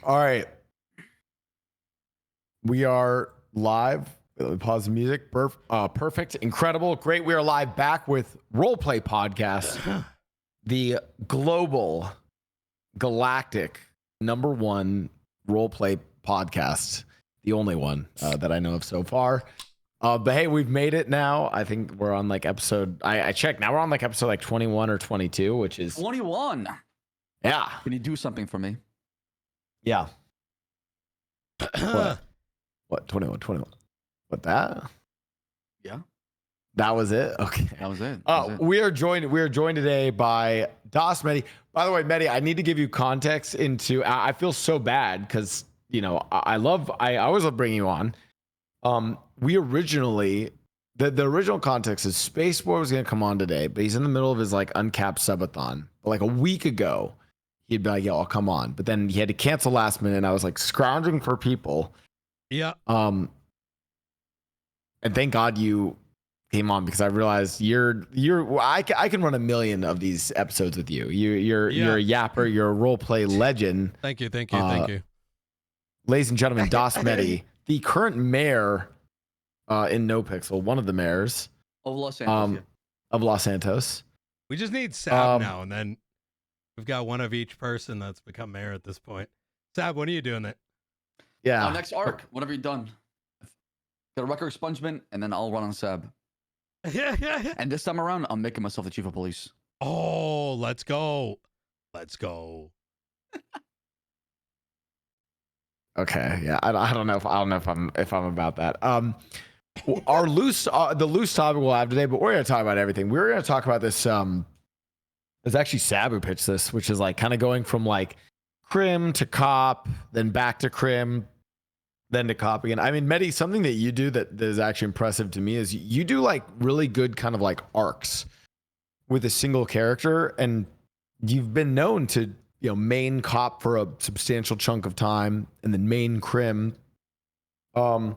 All right. We are live. Pause the music. Perfect. Incredible. Great. We are live back with Roleplay Podcast, the global, galactic #1 roleplay podcast. The only one that I know of so far. But hey, we've made it now. I think we're on like episode, I checked. Now we're on like episode like 21 or 22, which is 21. Yeah. Can you do something for me? Yeah. What? 21. What, that? Yeah. That was it? Okay. That was it. We are joined today by dasMEHDI. By the way, Mehdi, I need to give you context into, I feel so bad because, you know, I always love bringing you on. We originally, the original context is Spaceboy was going to come on today, but he's in the middle of his like uncapped subathon. Like a week ago, he'd be like, yo, I'll come on. But then he had to cancel last minute and I was like scrounging for people. Yeah. And thank God you came on because I realized I can run a million of these episodes with you. You're a yapper. You're a role play legend. Thank you. Ladies and gentlemen, dasMEHDI, the current mayor in NoPixel, one of the mayors of Los Santos. We just need Saab now, and then we've got one of each person that's become mayor at this point. Saab, when are you doing it? Yeah. Next arc, whenever you're done. Get a record expungement, and then I'll run on Saab. Yeah. And this time around, I'm making myself the chief of police. Oh, let's go. Okay. Yeah. I don't know if I'm about that. The loose topic we'll have today, but we're going to talk about everything. We're going to talk about this. It's actually Saab who pitched this, which is like kind of going from like crim to cop, then back to crim, then to cop again. I mean, Mehdi, something that you do that is actually impressive to me is you do like really good kind of like arcs with a single character, and you've been known to, you know, main cop for a substantial chunk of time and then main crim. Literally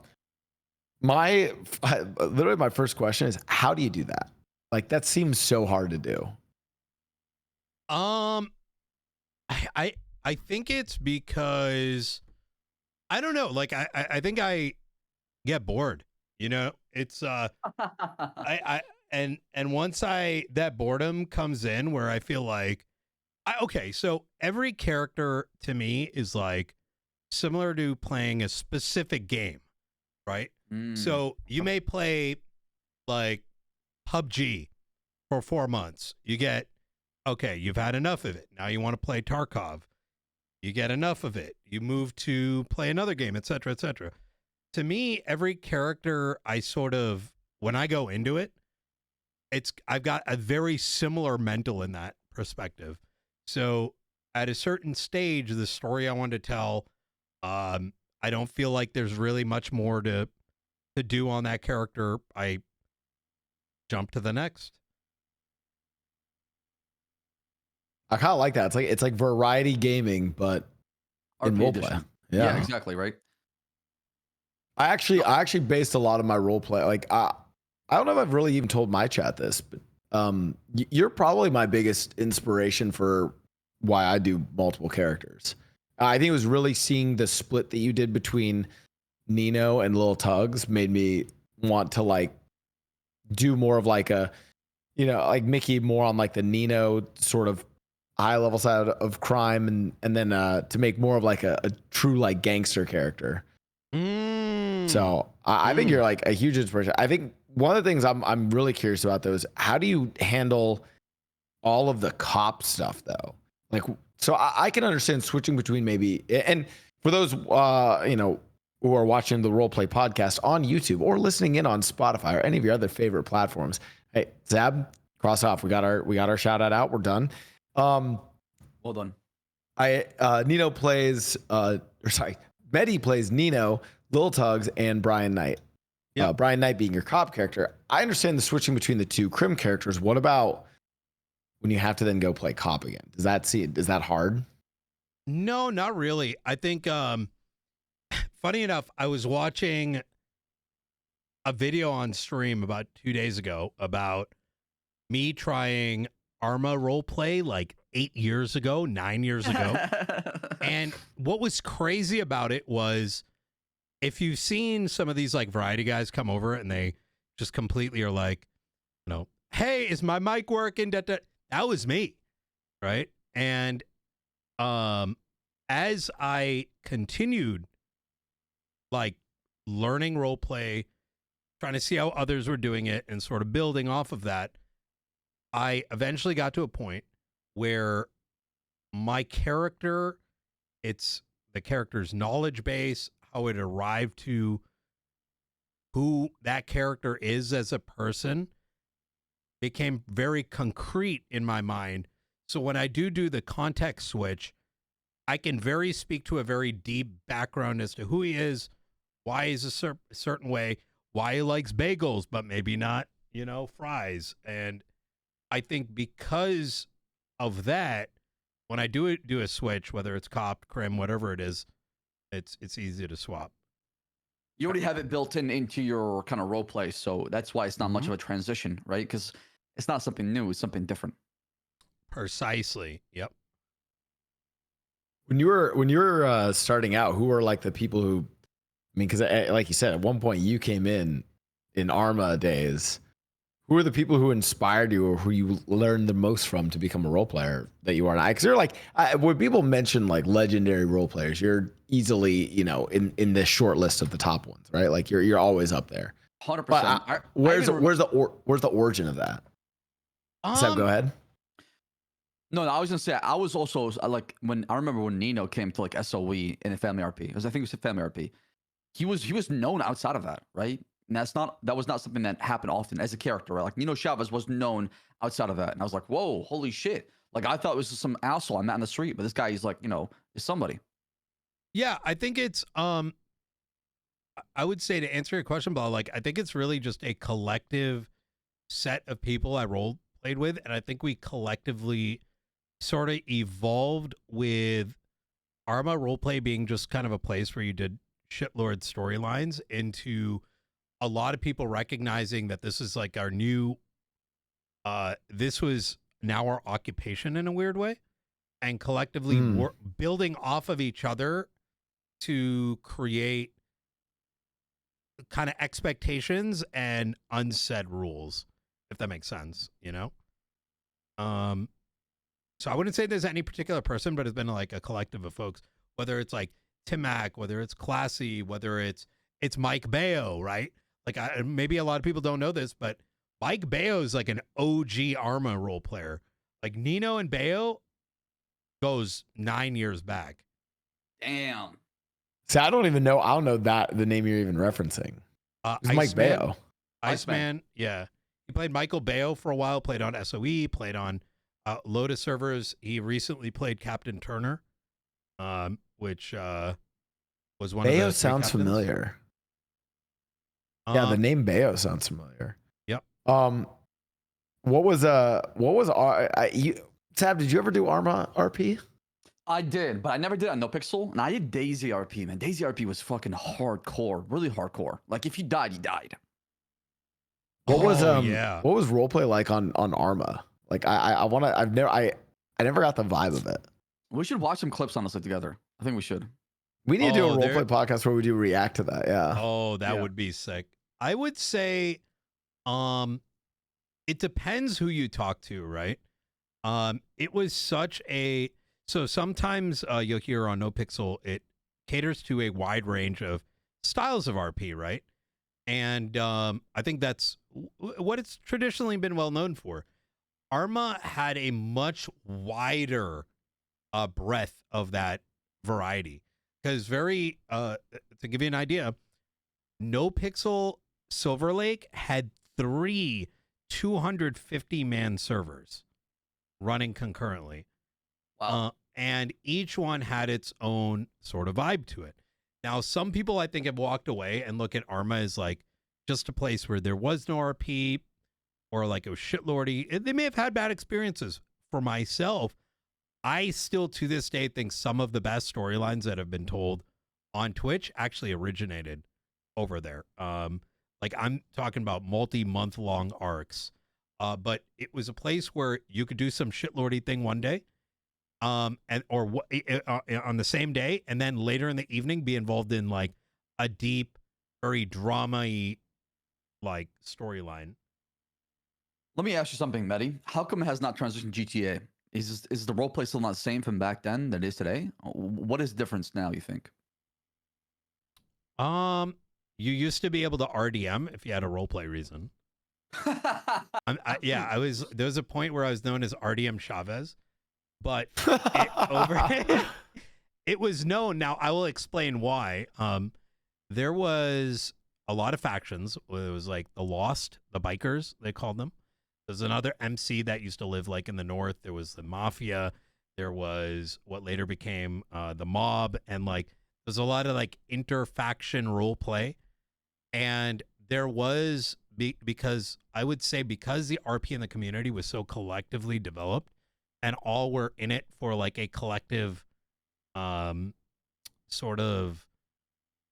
my first question is, how do you do that? Like, that seems so hard to do. I think it's because I don't know. Like I think I get bored. You know, it's and once that boredom comes in where I feel like okay, so every character to me is like similar to playing a specific game, right? So you may play like PUBG for 4 months. You get, okay, you've had enough of it. Now you want to play Tarkov. You get enough of it. You move to play another game, etc., etc. To me, every character I sort of, when I go into it, I've got a very similar mental in that perspective. So at a certain stage, the story I want to tell, I don't feel like there's really much more to do on that character. I jump to the next. I kind of like that. It's like variety gaming, but in roleplay. Yeah, exactly, right. I actually based a lot of my roleplay. Like I don't know if I've really even told my chat this, but you're probably my biggest inspiration for why I do multiple characters. I think it was really seeing the split that you did between Nino and Lil Tugs made me want to like do more of like a, you know, like Mickey more on like the Nino sort of high level side of crime, and then to make more of like a true like gangster character. So I think you're like a huge inspiration. I think one of the things I'm really curious about though is how do you handle all of the cop stuff though? Like, so I can understand switching between maybe, and for those you know, who are watching the Roleplay Podcast on YouTube or listening in on Spotify or any of your other favorite platforms, hey, Zab, cross off. We got our shout out. We're done. Well done. Nino plays Mehdi plays Nino, Lil Tugs, and Brian Knight. Yep. Brian Knight being your cop character. I understand the switching between the two crim characters. What about when you have to then go play cop again? Is that hard? No, not really. I think funny enough, I was watching a video on stream about 2 days ago about me trying Arma Roleplay like 8 years ago, 9 years ago. And what was crazy about it was, if you've seen some of these like variety guys come over and they just completely are like, you know, hey, is my mic working? That was me, right? And as I continued like learning role play, trying to see how others were doing it and sort of building off of that, I eventually got to a point where my character, it's the character's knowledge base, how it arrived to who that character is as a person, became very concrete in my mind. So when I do the context switch, I can speak to a very deep background as to who he is, why he's a certain way, why he likes bagels, but maybe not, you know, fries. And I think because of that, when I do a switch, whether it's cop, crim, whatever it is, it's easy to swap. You already have it built into your kind of role play, so that's why it's not much Mhm. of a transition, right? Because it's not something new; it's something different. Precisely. Yep. When you were starting out, who were like the people who, I mean, because like you said, at one point you came in Arma days. Who were the people who inspired you, or who you learned the most from to become a role player that you are now? Because you're like, when people mention like legendary role players, you're easily, you know, in this short list of the top ones, right? Like you're always up there. 100%. Where's the origin of that? Seb, go ahead. No, I was gonna say I was also like I remember when Nino came to like SOE in a Family RP. I think it was a Family RP. He was known outside of that, right? And that was not something that happened often as a character, right? Like Nino Chavez was known outside of that, and I was like, whoa, holy shit! Like I thought it was just some asshole I met on the street, but this guy, he's like, you know, is somebody. Yeah, I think it's I would say, to answer your question, Blau, like I think it's really just a collective set of people I role played with, and I think we collectively sort of evolved with Arma roleplay being just kind of a place where you did shitlord storylines, into a lot of people recognizing that this is like our new this was now our occupation in a weird way, and collectively building off of each other to create kind of expectations and unsaid rules, if that makes sense, you know? So I wouldn't say there's any particular person, but it's been like a collective of folks, whether it's like Timac, whether it's Classy, whether it's Mike Bayo, right? Like maybe a lot of people don't know this, but Mike Bayo is like an OG Arma role player. Like Nino and Bayo goes 9 years back. Damn. See, I don't know that the name you're even referencing. It's Mike Bayo. Iceman. Yeah. He played Michael Bayo for a while, played on SOE, played on Lotus servers. He recently played Captain Turner, which was one Bayo of the sounds familiar. Yeah, the name Bayo sounds familiar. Yep. What was Tab, did you ever do Arma RP? I did, but I never did on NoPixel, and I did Daisy RP, man. Daisy RP was fucking hardcore, really hardcore. Like if you died, you died. What was roleplay like on Arma? Like I never got the vibe of it. We should watch some clips honestly together. I think we should. We need to do a roleplay podcast where we do react to that. Yeah. Oh, that would be sick. I would say, it depends who you talk to, right? It was such a, so sometimes you'll hear on NoPixel, it caters to a wide range of styles of RP, right? And I think that's what it's traditionally been well known for. Arma had a much wider breadth of that variety, because to give you an idea, NoPixel Silver Lake had 3 250-man servers running concurrently. Wow. And each one had its own sort of vibe to it. Now, some people I think have walked away and look at Arma as like just a place where there was no RP, or like it was shitlordy. They may have had bad experiences. For myself, I still to this day think some of the best storylines that have been told on Twitch actually originated over there. Like I'm talking about multi-month long arcs. But it was a place where you could do some shitlordy thing one day, and or on the same day, and then later in the evening be involved in like a deep, very drama-y like storyline. Let me ask you something, Mehdi. How come it has not transitioned GTA? Is the roleplay still not the same from back then that it is today? What is the difference now, you think? You used to be able to RDM if you had a roleplay reason. Yeah, there was a point where I was known as RDM Chavez, but it was known. Now I will explain why. There was a lot of factions. It was like the Lost, the bikers, they called them. There's another MC that used to live like in the north. There was the Mafia. There was what later became the Mob, and like there's a lot of like interfaction role play. And there was because I would say because the RP in the community was so collectively developed, and all were in it for like a collective, sort of,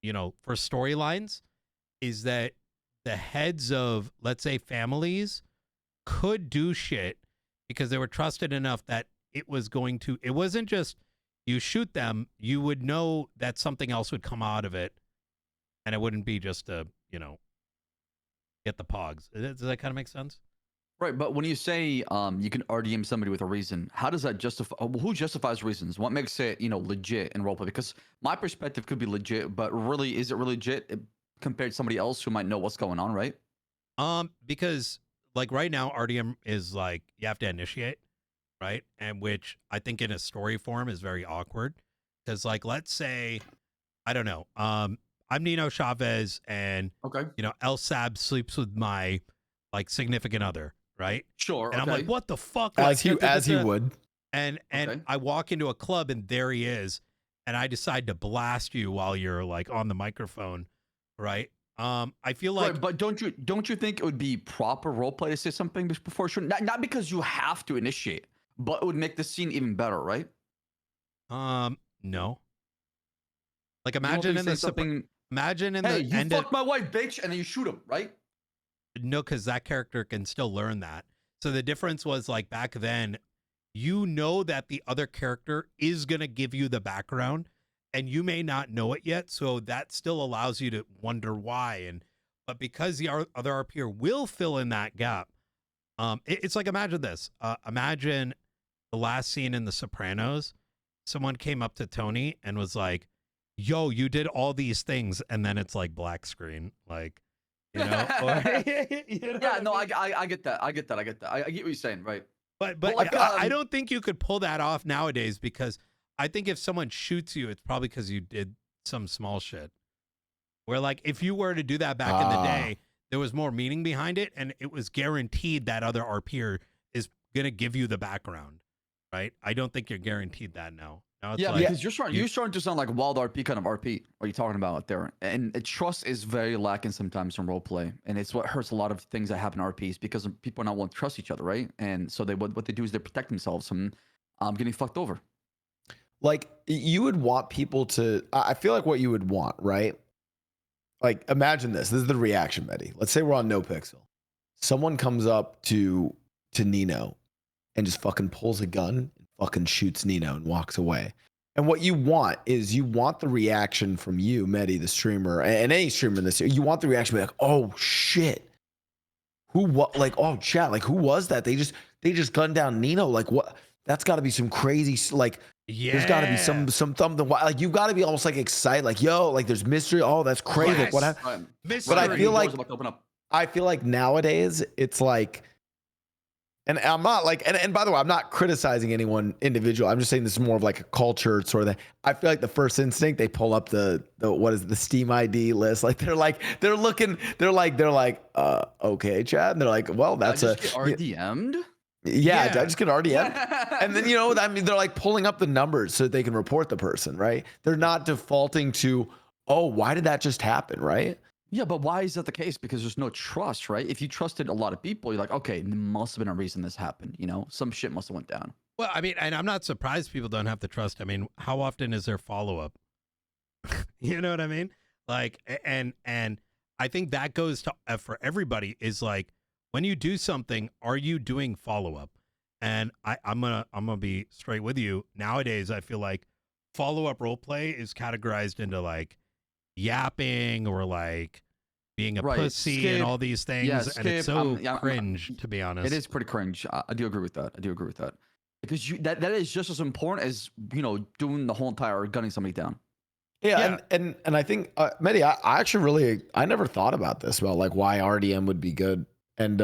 for storylines, is that the heads of, let's say, families could do shit because they were trusted enough that it wasn't just you shoot them, you would know that something else would come out of it, and it wouldn't be just a, get the pogs. Does that kind of make sense? Right, but when you say you can RDM somebody with a reason, how does that justify? Who justifies reasons? What makes it legit in roleplay? Because my perspective could be legit, but really, is it really legit compared to somebody else who might know what's going on, right? Because like right now, RDM is like you have to initiate, right? And which I think in a story form is very awkward. Because like let's say, I don't know, I'm Nino Chavez, and okay, El Saab sleeps with my like significant other, right? Sure. And okay. I'm like, what the fuck? As he would. And Okay. I walk into a club and there he is, and I decide to blast you while you're like on the microphone, right? I feel like, right, but don't you think it would be proper roleplay to say something before shooting? Not because you have to initiate, but it would make the scene even better, right? no. Like You don't imagine think in say the something. imagine in Hey, the you end fucked my wife, bitch, and then you shoot him, right? no, because that character can still learn that. So the difference was like back then, that the other character is gonna give you the background, and you may not know it yet. So that still allows you to wonder why. But because the other RPer will fill in that gap, it's like imagine this. Imagine the last scene in The Sopranos. Someone came up to Tony and was like, "Yo, you did all these things," and then it's like black screen, like. Yeah, no, I get that. I get that. I get what you're saying, right? But like, I don't think you could pull that off nowadays, because I think if someone shoots you, it's probably because you did some small shit. Where like if you were to do that back in the day, there was more meaning behind it, and it was guaranteed that other RPer is gonna give you the background, right? I don't think you're guaranteed that now. It's yeah, like, because you're starting to sound like wild RP kind of RP. What are you talking about there? And trust is very lacking sometimes in roleplay, and it's what hurts a lot of things that happen in RPs because people are not willing to trust each other, right? And so what they do is they protect themselves from getting fucked over. Like you would want people to. I feel like what you would want, right? Like imagine this. This is the reaction, Betty. Let's say we're on NoPixel. Someone comes up to Nino and just fucking pulls a gun, fucking shoots Nino and walks away. And what you want is you want the reaction from you, Mehdi, the streamer, and any streamer in this. You want the reaction to be like, "Oh shit, what? Like, oh chat, like who was that? They just gunned down Nino. Like what? That's got to be some crazy like." yeah, There's got to be some something like you've got to be almost like excited, like yo, like there's mystery. Oh, that's crazy. Like, what happened? Mystery. But I feel like Doors about to open up. I feel like nowadays it's like. And I'm not like, and by the way, I'm not criticizing anyone individual. I'm just saying this is more of like a culture sort of thing. I feel like the first instinct, they pull up the what is it, the Steam ID list. Like they're like, okay, Chad. And they're like, well, that's I just get RDM'd. Yeah, I just get RDM. And then, I mean, they're like pulling up the numbers so that they can report the person, right? They're not defaulting to, oh, why did that just happen, right? Yeah, but why is that the case? Because there's no trust, right? If you trusted a lot of people, you're like, okay, there must have been a reason this happened. Some shit must have went down. Well, I mean, and I'm not surprised people don't have the trust. I mean, how often is there follow-up? You know what I mean? Like, and I think that goes to for everybody is like, when you do something, are you doing follow-up? And I'm gonna be straight with you. Nowadays, I feel like follow-up role play is categorized into like yapping or like being a pussy and all these things, and it's so cringe, to be honest. It is pretty cringe. I do agree with that. I do agree with that because that is just as important as doing the whole entire gunning somebody down. Yeah. And I think Mehdi, I actually I never thought about this, about like why RDM would be good, and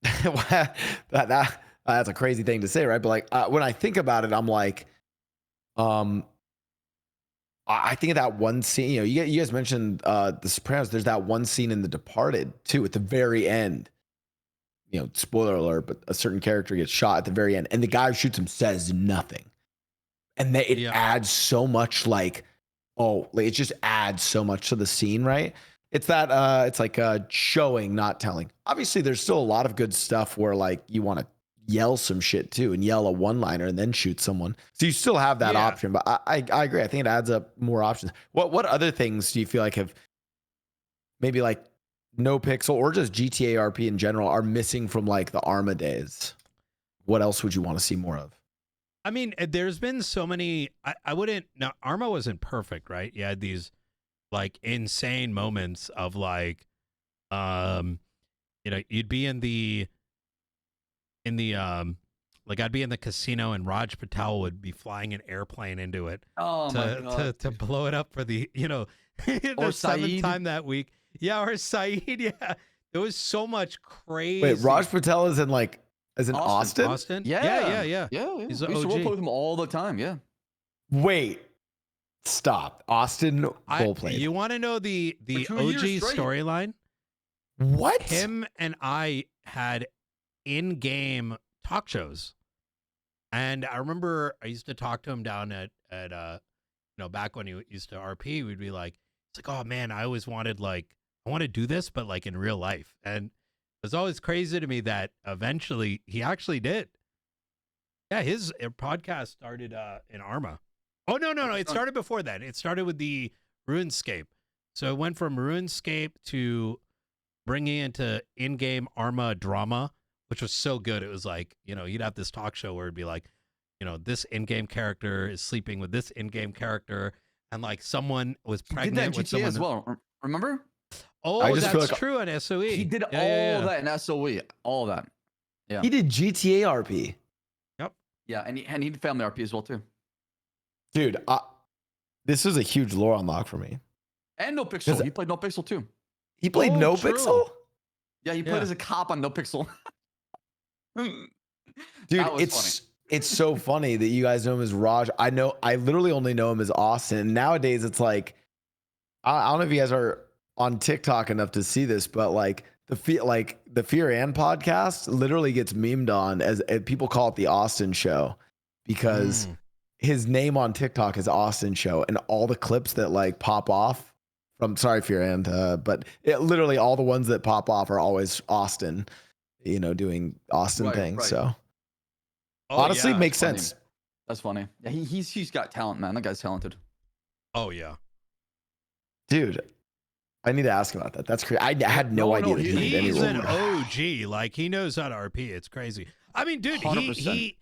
that's a crazy thing to say, right? But like when I think about it, I'm like, I think of that one scene. You guys mentioned The Sopranos. There's that one scene in The Departed too, at the very end. Spoiler alert, but a certain character gets shot at the very end, and the guy who shoots him says nothing, and it adds so much. It just adds so much to the scene, right? It's that it's like showing, not telling. Obviously, there's still a lot of good stuff where like you want to yell some shit too and yell a one-liner and then shoot someone. So you still have that option. But I agree. I think it adds up more options. What other things do you feel like have maybe like NoPixel or just GTA RP in general are missing from like the Arma days? What else would you want to see more of? I mean, there's been so many. I wouldn't. Now, Arma wasn't perfect, right? You had these like insane moments of like, you'd be in the like I'd be in the casino and Raj Patel would be flying an airplane into it to blow it up for the the or seventh Saeed. time that week. Yeah, or Saeed. Yeah, there was so much crazy. Wait, Raj Patel is in Austin? Austin? Yeah. He's we used to roleplay with him all the time. Yeah. Wait, stop. Austin roleplay. You want to know the OG storyline? What? Him and I had in-game talk shows, and I remember I used to talk to him down at back when he used to RP. We'd be like, it's like, oh man, I always wanted I want to do this, but like in real life. And it was always crazy to me that eventually he actually did. Yeah, his podcast started in Arma. Oh no, it started before that. It started with the RuneScape. So it went from RuneScape to bringing into in-game Arma drama, which was so good. It was like, you'd have this talk show where it'd be like, this in-game character is sleeping with this in-game character, and like someone was pregnant with someone as well. Remember? Oh, that's true on SOE. He did all that in SOE. All that. Yeah. He did GTA RP. Yep. Yeah, and he did Family RP as well too. Dude, this was a huge lore unlock for me. And NoPixel. He played NoPixel too. He played NoPixel? Yeah, he played as a cop on NoPixel. Dude, it's so funny that you guys know him as Raj. I literally only know him as Austin. Nowadays, it's like, I don't know if you guys are on TikTok enough to see this, but like the Fear and podcast literally gets memed on as people call it the AustinShow, because his name on TikTok is AustinShow, and all the clips that like pop off from, sorry Fear and, but literally all the ones that pop off are always Austin, doing Austin things. Right. So honestly, makes sense. That's funny. Yeah, he's got talent, man. That guy's talented. Oh yeah, dude. I need to ask about that. That's crazy. I had no idea that he's an OG. Like, he knows how to RP. It's crazy. I mean, dude, 100%.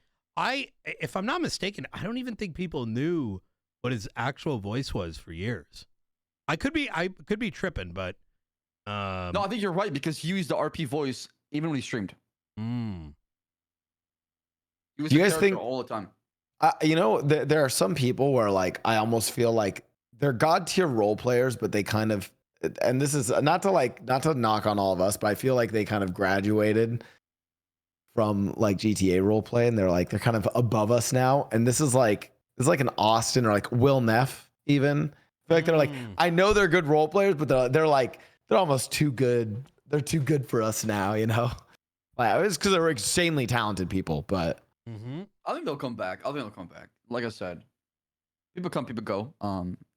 If I'm not mistaken, I don't even think people knew what his actual voice was for years. I could be tripping, but no, I think you're right, because he used the RP voice even when he streamed. Mm. He was you guys think all the time? There are some people where like I almost feel like they're god tier role players, but they kind of, and this is not to knock on all of us, but I feel like they kind of graduated from like GTA roleplay, and they're kind of above us now. And this is like an Austin or like Will Neff even. I feel like they're like, I know they're good role players, but they're almost too good. They're too good for us now, Like, it's because they're insanely talented people, but I think they'll come back. Like I said, people come, people go.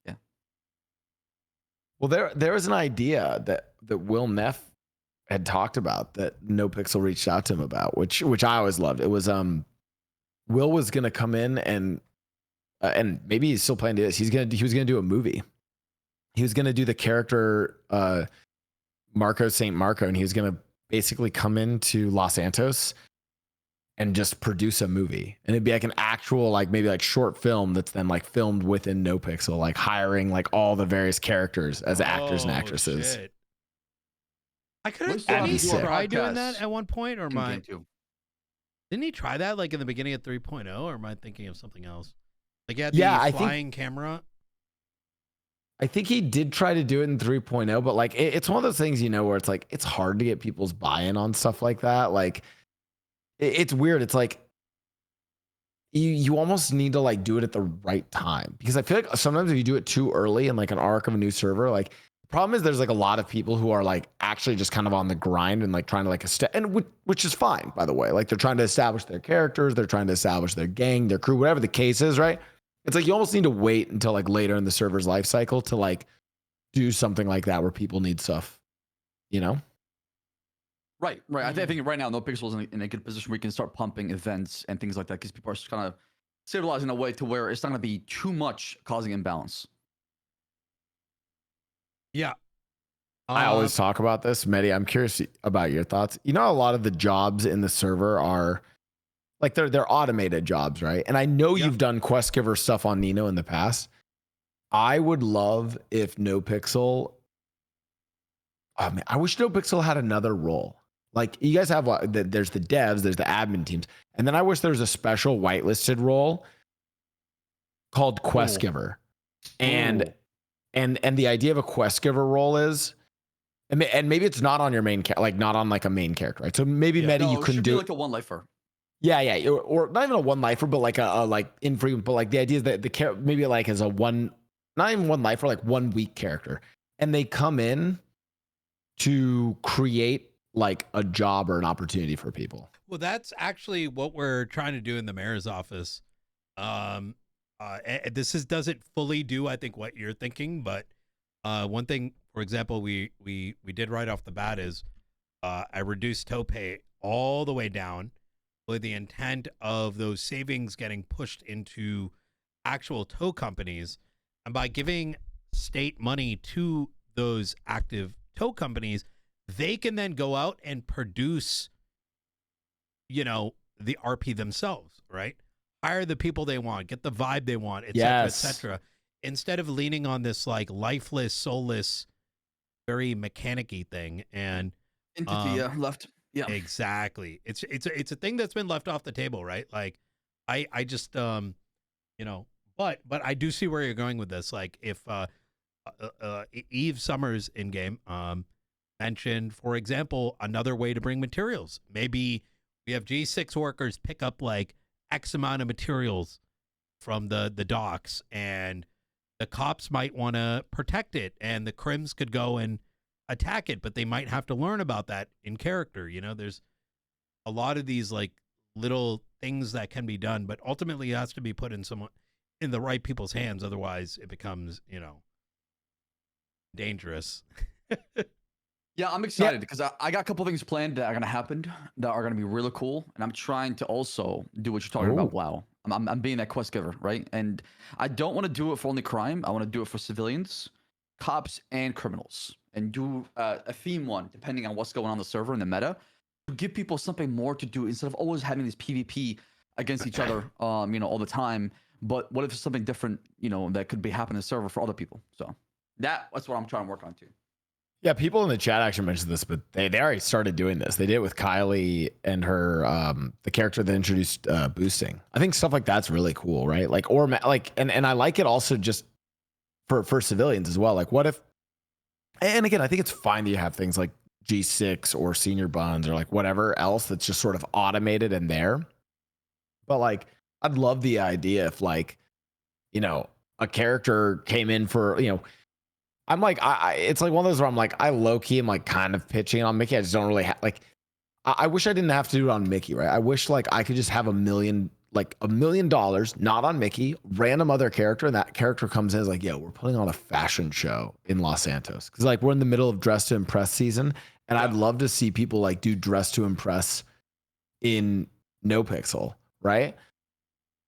Yeah. Well, there was an idea that Will Neff had talked about that NoPixel reached out to him about, which I always loved. It was Will was gonna come in and maybe he's still planning to do this. He was gonna do a movie. He was gonna do the character Marco St. Marco, and he was gonna basically come into Los Santos and just produce a movie, and it'd be like an actual like maybe like short film that's then like filmed within NoPixel, like hiring like all the various characters as actors and actresses. Shit. I could We have. still have Didn't to he do a try doing podcast that at one point, or in am I? game 2. Didn't he try that like in the beginning of 3.0, or am I thinking of something else? Like he had Yeah, the I think- flying camera. I think he did try to do it in 3.0, but like it's one of those things, you know, where it's like it's hard to get people's buy-in on stuff like that. Like it's weird. It's like you almost need to like do it at the right time, because I feel like sometimes if you do it too early in like an arc of a new server, like the problem is there's like a lot of people who are like actually just kind of on the grind and like trying to like which is fine, by the way. Like they're trying to establish their characters, they're trying to establish their gang, their crew, whatever the case is, right? It's like you almost need to wait until like later in the server's life cycle to like do something like that where people need stuff, you know? Right. I think right now NoPixel is in a good position where you can start pumping events and things like that, because people are just kind of stabilizing in a way to where it's not going to be too much causing imbalance. Yeah. I always talk about this, Mehdi. I'm curious about your thoughts. You know, a lot of the jobs in the server are like they're automated jobs, right? And I know you've done Questgiver stuff on Nino in the past. I would love if NoPixel. Oh man, I wish NoPixel had another role. Like you guys have, there's the devs, there's the admin teams, and then I wish there was a special whitelisted role called Questgiver. And the idea of a Questgiver role is, and maybe it's not on your main like not on like a main character, right? So maybe Mehdi, you couldn't do like a one lifer. Yeah, or not even a one lifer, but like a like infrequent. But like the idea is that the maybe like as a one, not even one lifer, like 1 week character, and they come in to create like a job or an opportunity for people. Well, that's actually what we're trying to do in the mayor's office. This doesn't fully do, I think, what you're thinking, but one thing, for example, we did right off the bat is I reduced tow pay all the way down, with the intent of those savings getting pushed into actual tow companies. And by giving state money to those active tow companies, they can then go out and produce, you know, the RP themselves, right? Hire the people they want, get the vibe they want, et cetera, et cetera. Instead of leaning on this like lifeless, soulless, very mechanic-y thing. And Entity left. Yeah, exactly. It's a thing that's been left off the table, right? Like, I just you know, but I do see where you're going with this. Like, if Eve Summers in game mentioned, for example, another way to bring materials. Maybe we have G6 workers pick up like X amount of materials from the docks, and the cops might want to protect it, and the crims could go and attack it, but they might have to learn about that in character. You know, there's a lot of these like little things that can be done, but ultimately it has to be put in the right people's hands. Otherwise it becomes, you know, dangerous. Yeah, I'm excited because I got a couple things planned that are going to happen that are going to be really cool. And I'm trying to also do what you're talking about, Blau. I'm being that quest giver, right? And I don't want to do it for only crime. I want to do it for civilians, cops, and criminals. And do a theme one, depending on what's going on the server and the meta, to give people something more to do instead of always having this PvP against each other, you know, all the time. But what if it's something different, you know, that could be happening in the server for other people? So that's what I'm trying to work on too. Yeah, people in the chat actually mentioned this, but they already started doing this. They did it with Kylie and her the character that introduced boosting. I think stuff like that's really cool, right? Like, or like, and I like it also just for civilians as well. Like, what if? And again, I think it's fine that you have things like G6 or senior buns or like whatever else that's just sort of automated and there. But like, I'd love the idea if like, you know, a character came in for, you know, I'm like, it's like one of those where I'm like, I low key am like kind of pitching on Mickey. I just don't really like, I wish I didn't have to do it on Mickey, right? I wish like I could just have $1 million, not on Mickey, random other character. And that character comes in as like, yo, we're putting on a fashion show in Los Santos. Cause like we're in the middle of Dress to Impress season. And I'd love to see people like do Dress to Impress in NoPixel, right?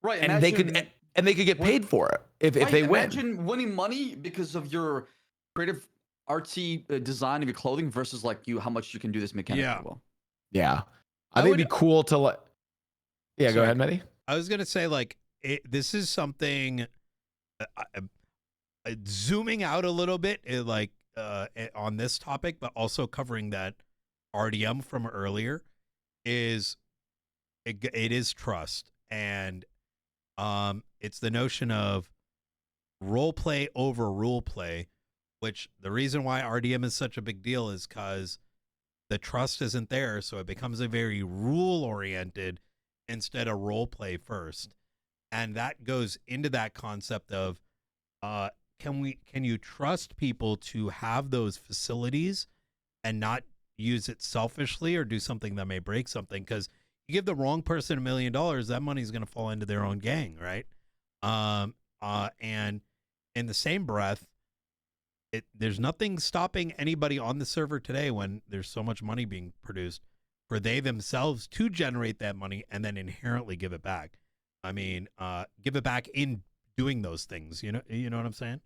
Right. And they could get paid for it if they win. Imagine winning money because of your creative artsy design of your clothing versus like how much you can do this mechanically well. Yeah. I think it'd be cool to Yeah, go Sorry. ahead, Mehdi. I was gonna say like this is something. Zooming out a little bit, on this topic, but also covering that RDM from earlier, is it is trust, and it's the notion of role play over rule play, which the reason why RDM is such a big deal is because the trust isn't there, so it becomes a very rule oriented instead of role play first, and that goes into that concept of can you trust people to have those facilities and not use it selfishly or do something that may break something? Because you give the wrong person $1 million, that money's going to fall into their own gang, right? And in the same breath, there's nothing stopping anybody on the server today when there's so much money being produced for they themselves to generate that money and then inherently give it back. I mean, give it back in doing those things. You know what I'm saying?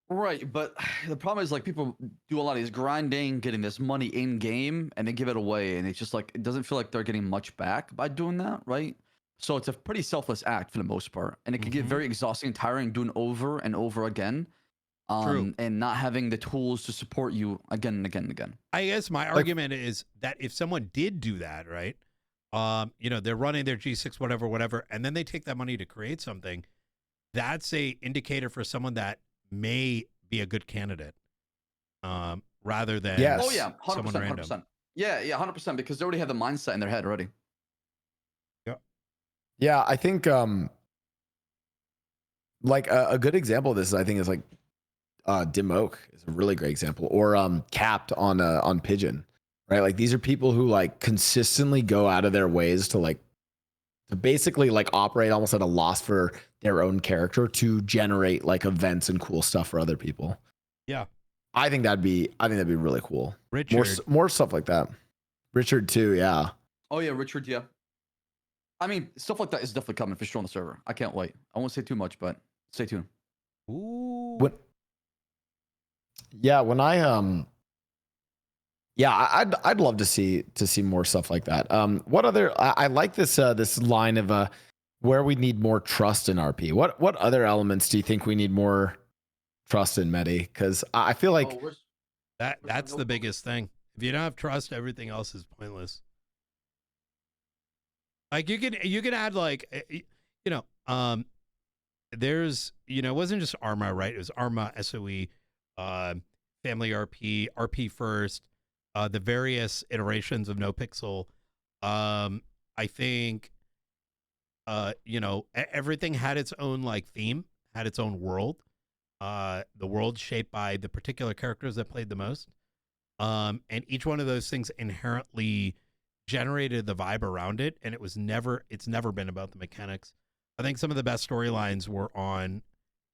Right, but the problem is like people do a lot of these grinding, getting this money in game, and they give it away, and it's just like it doesn't feel like they're getting much back by doing that, right? So it's a pretty selfless act for the most part, and it can get very exhausting and tiring doing over and over again, True. and not having the tools to support you again and again and again. I guess my argument is that if someone did do that, right? They're running their G6, whatever, and then they take that money to create something. That's a indicator for someone that may be a good candidate, rather than Yes. Oh yeah, 100%, someone random. 100%. Yeah, 100% because they already have the mindset in their head already. Yeah, I think like a good example of this, I think, is like Dim Oak is a really great example, or Capped on Pigeon, right? Like these are people who like consistently go out of their ways to basically like operate almost at a loss for their own character to generate like events and cool stuff for other people. Yeah, I think that'd be really cool. Richard. More stuff like that. Richard too, yeah. Oh yeah, Richard, yeah. I mean, stuff like that is definitely coming for sure on the server. I can't wait. I won't say too much, but stay tuned. Ooh. When I'd love to see more stuff like that. What other? I like this line of where we need more trust in RP. What other elements do you think we need more trust in, Mehdi? Because I feel like that's the biggest thing. If you don't have trust, everything else is pointless. Like you can add like there's it wasn't just Arma, right? It was Arma, SOE, Family RP, RP First, the various iterations of NoPixel. I think everything had its own like theme, had its own world. The world shaped by the particular characters that played the most. And each one of those things inherently generated the vibe around it, and it's never been about the mechanics. I think some of the best storylines were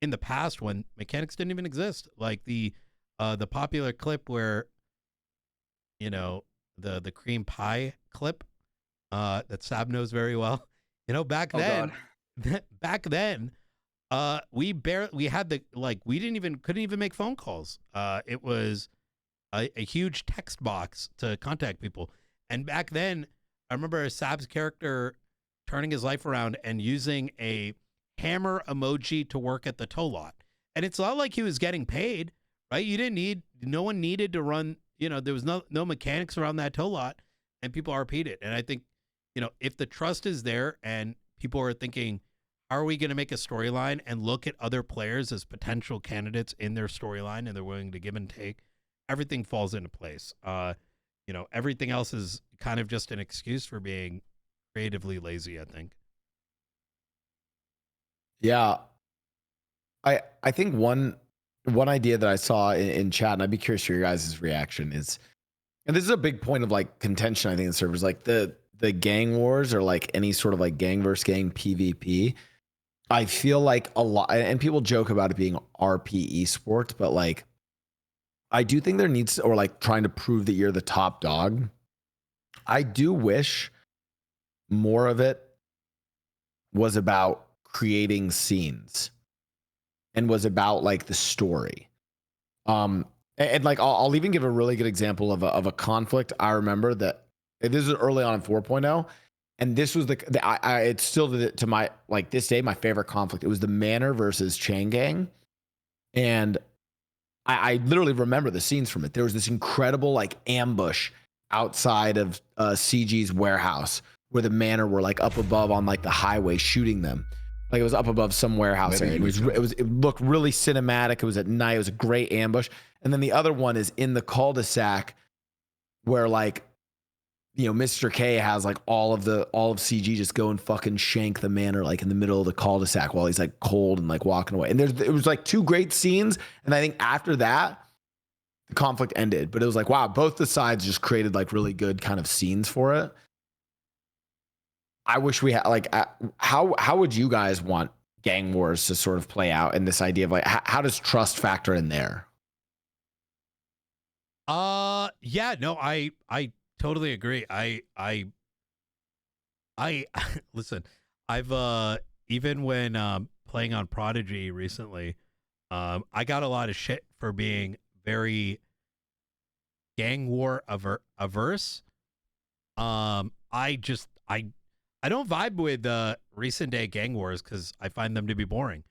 in the past when mechanics didn't even exist, like the popular clip where the cream pie clip that Saab knows very well. Back then we couldn't even make phone calls. It was a huge text box to contact people. And back then, I remember Saab's character turning his life around and using a hammer emoji to work at the tow lot. And it's not like he was getting paid, right? No one needed to run, there was no mechanics around that tow lot, and people RP'd it. And I think, if the trust is there and people are thinking, how are we going to make a storyline and look at other players as potential candidates in their storyline, and they're willing to give and take, everything falls into place. Everything else is kind of just an excuse for being creatively lazy, I think. Yeah. I think one idea that I saw in chat, and I'd be curious for your guys' reaction, is, and this is a big point of like contention, I think, in servers, like the gang wars, or like any sort of like gang versus gang PvP. I feel like a lot, and people joke about it being RP esports, but like, I do think there needs, or like trying to prove that you're the top dog. I do wish more of it was about creating scenes and was about like the story. And like, I'll even give a really good example of a conflict. I remember that this is early on in 4.0. And this was it's still to my, like this day, my favorite conflict. It was the Manor versus Chain Gang. And I literally remember the scenes from it. There was this incredible like ambush outside of CG's warehouse where the Manor were like up above on like the highway shooting them. Like it was up above some warehouse area. It looked really cinematic. It was at night. It was a great ambush. And then the other one is in the cul-de-sac where like, you know, Mr. K has like all of CG just go and fucking shank the Manor like in the middle of the cul-de-sac while he's like cold and like walking away. And it was like two great scenes. And I think after that, the conflict ended. But it was like, wow, both the sides just created like really good kind of scenes for it. I wish we had like, how would you guys want gang wars to sort of play out in this idea of like, how does trust factor in there? Yeah, no, I totally agree. I listen, I've even when playing on Prodigy recently, I got a lot of shit for being very gang war averse. I don't vibe with recent day gang wars because I find them to be boring.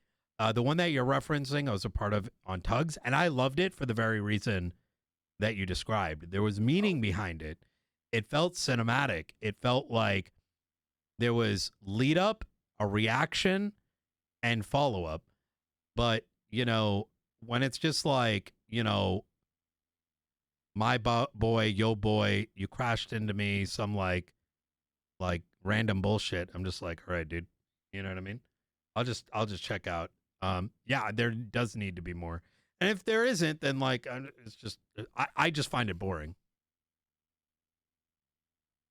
The one that you're referencing, I was a part of on Tugs, and I loved it for the very reason that you described. There was meaning behind it. It felt cinematic. It felt like there was lead up, a reaction, and follow up. But, you know, when it's just like, you know, my boy, yo boy, you crashed into me, some like random bullshit. I'm just like, all right, dude. You know what I mean? I'll just check out. Yeah, there does need to be more. And if there isn't, then like it's just I just find it boring.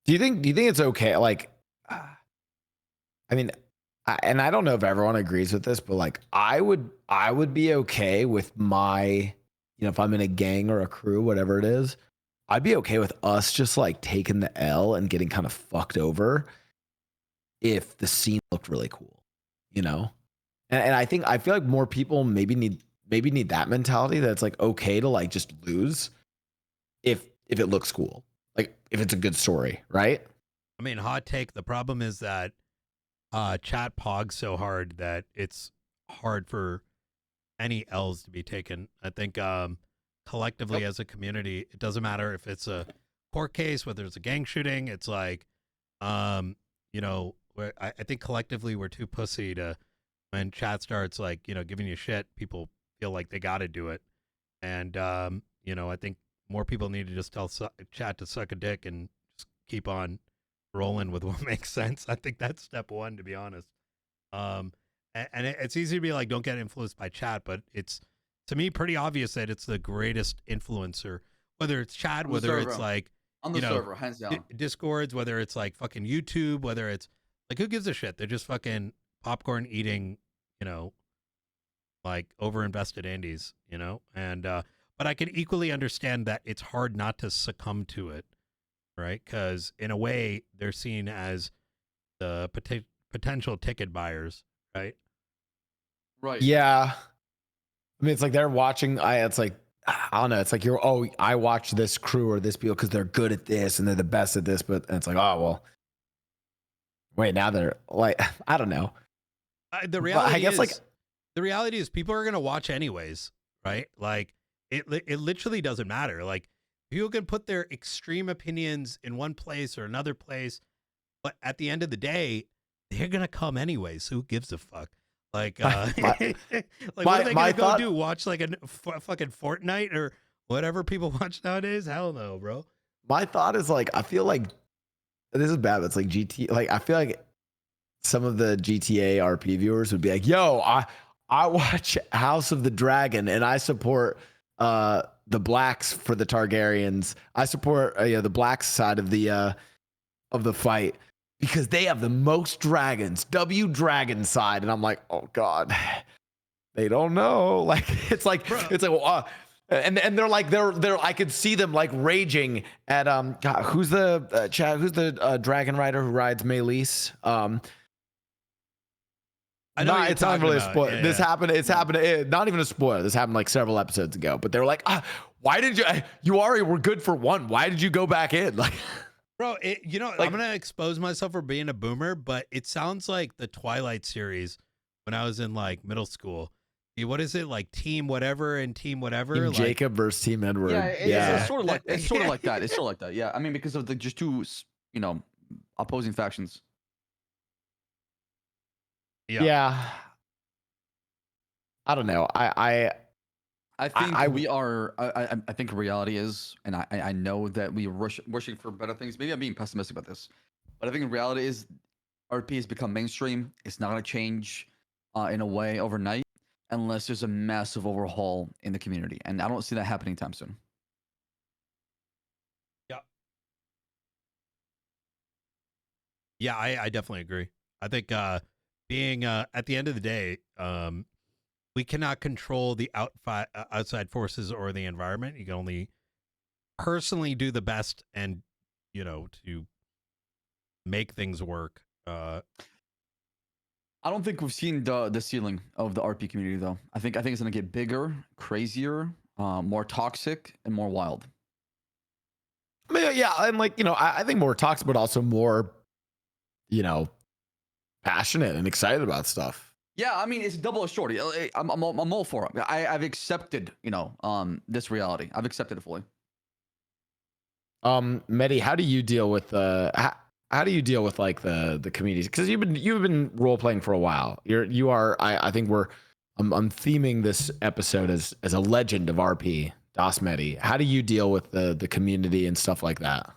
Do you think it's okay? Like, I mean, and I don't know if everyone agrees with this, but like, I would be okay with my, you know, if I'm in a gang or a crew, whatever it is, I'd be okay with us just like taking the L and getting kind of fucked over if the scene looked really cool, you know? And I feel like more people maybe need that mentality that it's like okay to like just lose if it looks cool. Like if it's a good story, right? I mean, hot take. The problem is that chat pogs so hard that it's hard for any L's to be taken. I think collectively as a community, it doesn't matter if it's a court case, whether it's a gang shooting. It's like, you know, I think collectively we're too pussy to, when chat starts like, you know, giving you shit, people feel like they got to do it. And, you know, I think more people need to just tell chat to suck a dick and just keep on rolling with what makes sense. I think that's step one, to be honest. And it's easy to be like, don't get influenced by chat, but it's, to me, pretty obvious that it's the greatest influencer, whether it's chat, whether it's like, on the server, hands down. Discords, whether it's like fucking YouTube, whether it's like, who gives a shit? They're just fucking popcorn eating, you know, like overinvested Andes, you know? And, but I can equally understand that it's hard not to succumb to it, right? Because in a way, they're seen as the potential ticket buyers, right? Right. Yeah. I mean, it's like they're watching. It's like, I don't know. It's like I watch this crew or this people because they're good at this and they're the best at this. But it's like, oh, well, wait, now they're like, I don't know. The reality is people are going to watch anyways, right? Like it literally doesn't matter. Like people can put their extreme opinions in one place or another place, but at the end of the day, they're going to come anyways. So who gives a fuck? Like, like what are they going to go do? Watch like a fucking Fortnite or whatever people watch nowadays? Hell no, bro. My thought is like, I feel like this is bad, but it's like GT. Like, I feel like some of the GTA RP viewers would be like, yo, I watch House of the Dragon and I support the blacks for the Targaryens. I support the black side of the fight because they have the most dragons, Dragon side. And I'm like, oh God, they don't know. Like, it's like, bro. It's like, well, and they're like, they're, I could see them like raging at, God, who's the dragon rider who rides Maylise? I know it's not really a spoiler. Yeah, this happened. It's happened. Not even a spoiler. This happened like several episodes ago. But they were like, why did you already were good for one? Why did you go back in? Like, Bro, you know, Like- I'm gonna expose myself for being a boomer, but it sounds like the Twilight series when I was in like middle school. What is it, like Team whatever and Team whatever? Team Like, Jacob versus Team Edward. Yeah, Yeah. it's sort of like that. It's sort of like that. Yeah, I mean, because of the just two, you know, opposing factions. Yeah. I don't know. I think I- we are. I think reality is, and I know that we are wishing for better things. Maybe I'm being pessimistic about this, but I think in reality is RP has become mainstream. It's not going to change in a way overnight unless there's a massive overhaul in the community, and I don't see that happening anytime soon. Yeah, I definitely agree. I think being at the end of the day, we cannot control the outside forces or the environment. You can only personally do the best and, you know, to make things work. I don't think we've seen the ceiling of the RP community though. I think it's going to get bigger, crazier, more toxic, and more wild. I mean, yeah, and like, you know, I think more toxic, but also more, you know, passionate and excited about stuff. Yeah, I mean it's double edged sword. I'm all for it. I've accepted, you know, this reality. I've accepted it fully. Mehdi, how do you deal with how do you deal with like the communities? Because you've been role playing for a while. I think I'm theming this episode as a legend of RP, dasMEHDI. How do you deal with the community and stuff like that?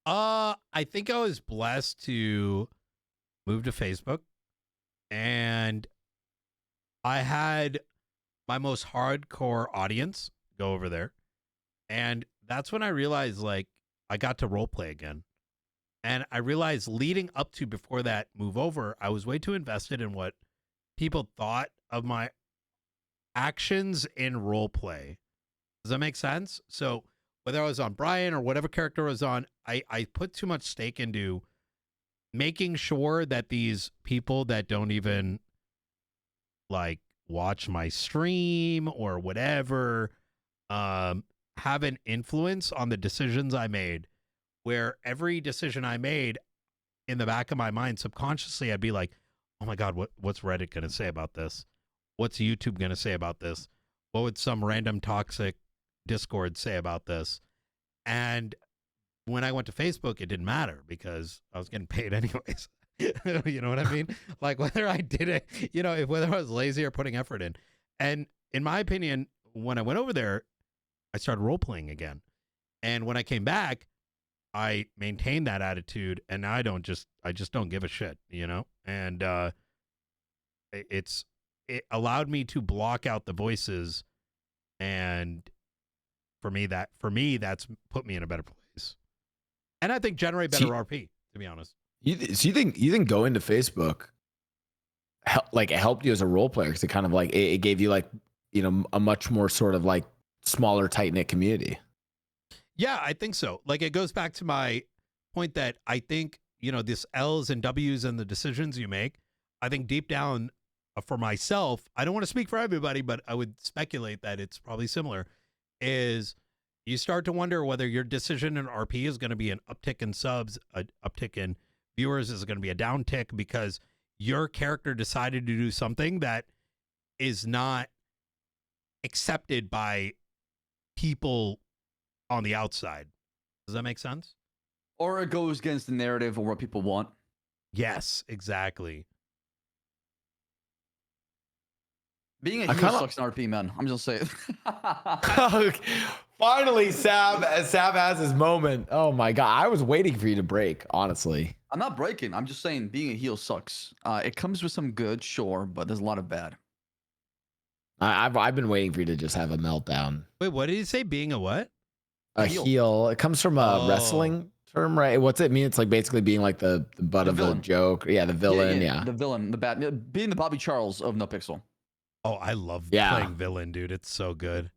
I think I was blessed to move to Facebook, and I had my most hardcore audience go over there. And that's when I realized, like, I got to role play again. And I realized leading up to before that move over, I was way too invested in what people thought of my actions in role play. Does that make sense? So whether I was on Brian or whatever character I was on, I put too much stake into making sure that these people that don't even like watch my stream or whatever have an influence on the decisions I made, where every decision I made in the back of my mind subconsciously I'd be like, oh my god, what's Reddit gonna say about this? What's YouTube gonna say about this? What would some random toxic Discord say about this? And when I went to Facebook, it didn't matter because I was getting paid anyways. You know what I mean? Like whether I did it, you know, whether I was lazy or putting effort in. And in my opinion, when I went over there, I started role playing again. And when I came back, I maintained that attitude, and now I just don't give a shit, you know? And it allowed me to block out the voices, and for me that's put me in a better place. And I think generate better RP, to be honest. So you think going to Facebook helped you as a role player, because it kind of like it gave you like, you know, a much more sort of like smaller, tight knit community. Yeah, I think so. Like it goes back to my point that I think, you know, this L's and W's and the decisions you make, I think deep down for myself, I don't want to speak for everybody, but I would speculate that it's probably similar, is you start to wonder whether your decision in RP is going to be an uptick in subs, an uptick in viewers, is going to be a downtick because your character decided to do something that is not accepted by people on the outside. Does that make sense? Or it goes against the narrative or what people want. Yes, exactly. Being a heel sucks in RP, man. I'm just saying. Finally, Saab has his moment. Oh my god, I was waiting for you to break, honestly. I'm not breaking. I'm just saying being a heel sucks. It comes with some good, sure, but there's a lot of bad. I've been waiting for you to just have a meltdown. Wait, what did he say? Being a what? A heel. It comes from a wrestling term, right? What's it mean? It's like basically being like the butt of the joke. Yeah, the villain. Yeah, the villain, the bad, being the Bobby Charles of NoPixel. Oh, I love playing villain, dude. It's so good.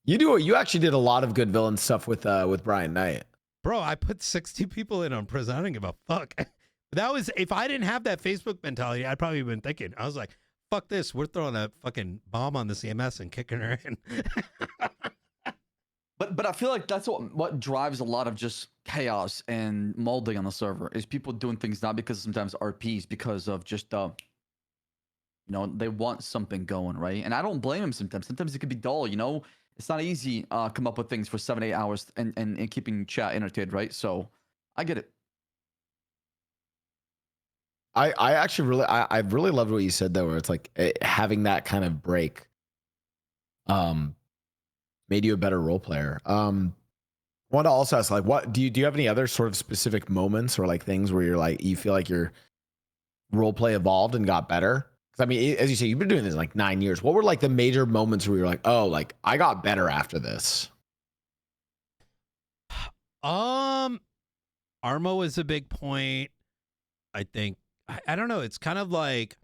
You actually did a lot of good villain stuff with Brian Knight. Bro, I put 60 people in on prison. I don't give a fuck. That was, if I didn't have that Facebook mentality, I'd probably been thinking, I was like, fuck this. We're throwing a fucking bomb on the CMS and kicking her in. But I feel like that's what drives a lot of just chaos and molding on the server is people doing things not because sometimes RPs, because of just they want something going, right? And I don't blame them sometimes. Sometimes it could be dull, It's not easy come up with things for 7-8 hours and keeping chat entertained, right? So I get it. I actually I really loved what you said though, where it's like having that kind of break made you a better role player. I want to also ask, like, what do you have any other sort of specific moments or like things where you're like you feel like your role play evolved and got better? Because I mean, as you say, you've been doing this like 9 years. What were like the major moments where you're like, oh, like I got better after this? Armo is a big point. I think I don't know. It's kind of like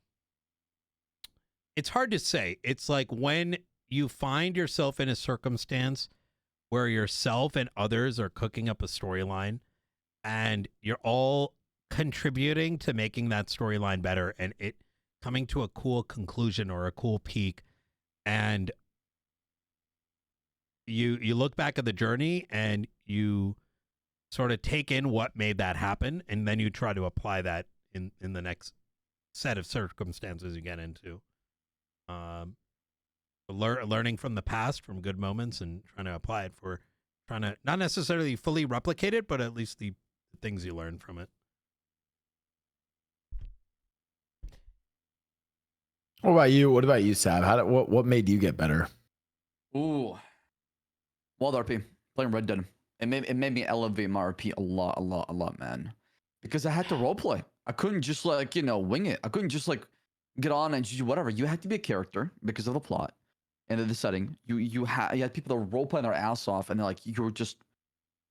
it's hard to say. It's like when you find yourself in a circumstance where yourself and others are cooking up a storyline and you're all contributing to making that storyline better and it coming to a cool conclusion or a cool peak, and you look back at the journey and you sort of take in what made that happen, and then you try to apply that in the next set of circumstances you get into. Learning from the past, from good moments, and trying to apply it for trying to not necessarily fully replicate it, but at least the things you learn from it. What about you? What about you, Saab? What made you get better? Ooh, Wild RP, playing Red Dead. It made me elevate my RP a lot, man. Because I had to roleplay. I couldn't just like wing it. I couldn't just like get on and do whatever. You had to be a character because of the plot and the setting. You had people that were roleplaying their ass off, and like you were just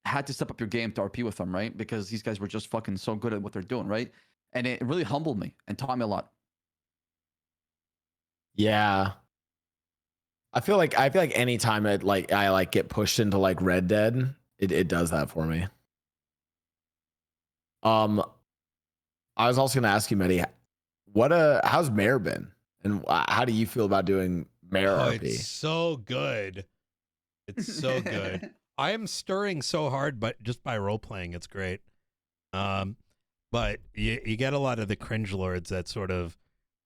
had to step up your game to RP with them, right? Because these guys were just fucking so good at what they're doing, right? And it really humbled me and taught me a lot. Yeah. I feel like anytime I get pushed into like Red Dead, it does that for me. I was also gonna ask you, Mehdi, how's Mayor been? And how do you feel about doing Mayor RP? It's so good. It's so good. I am stirring so hard, but just by role playing, it's great. But you get a lot of the cringe lords that sort of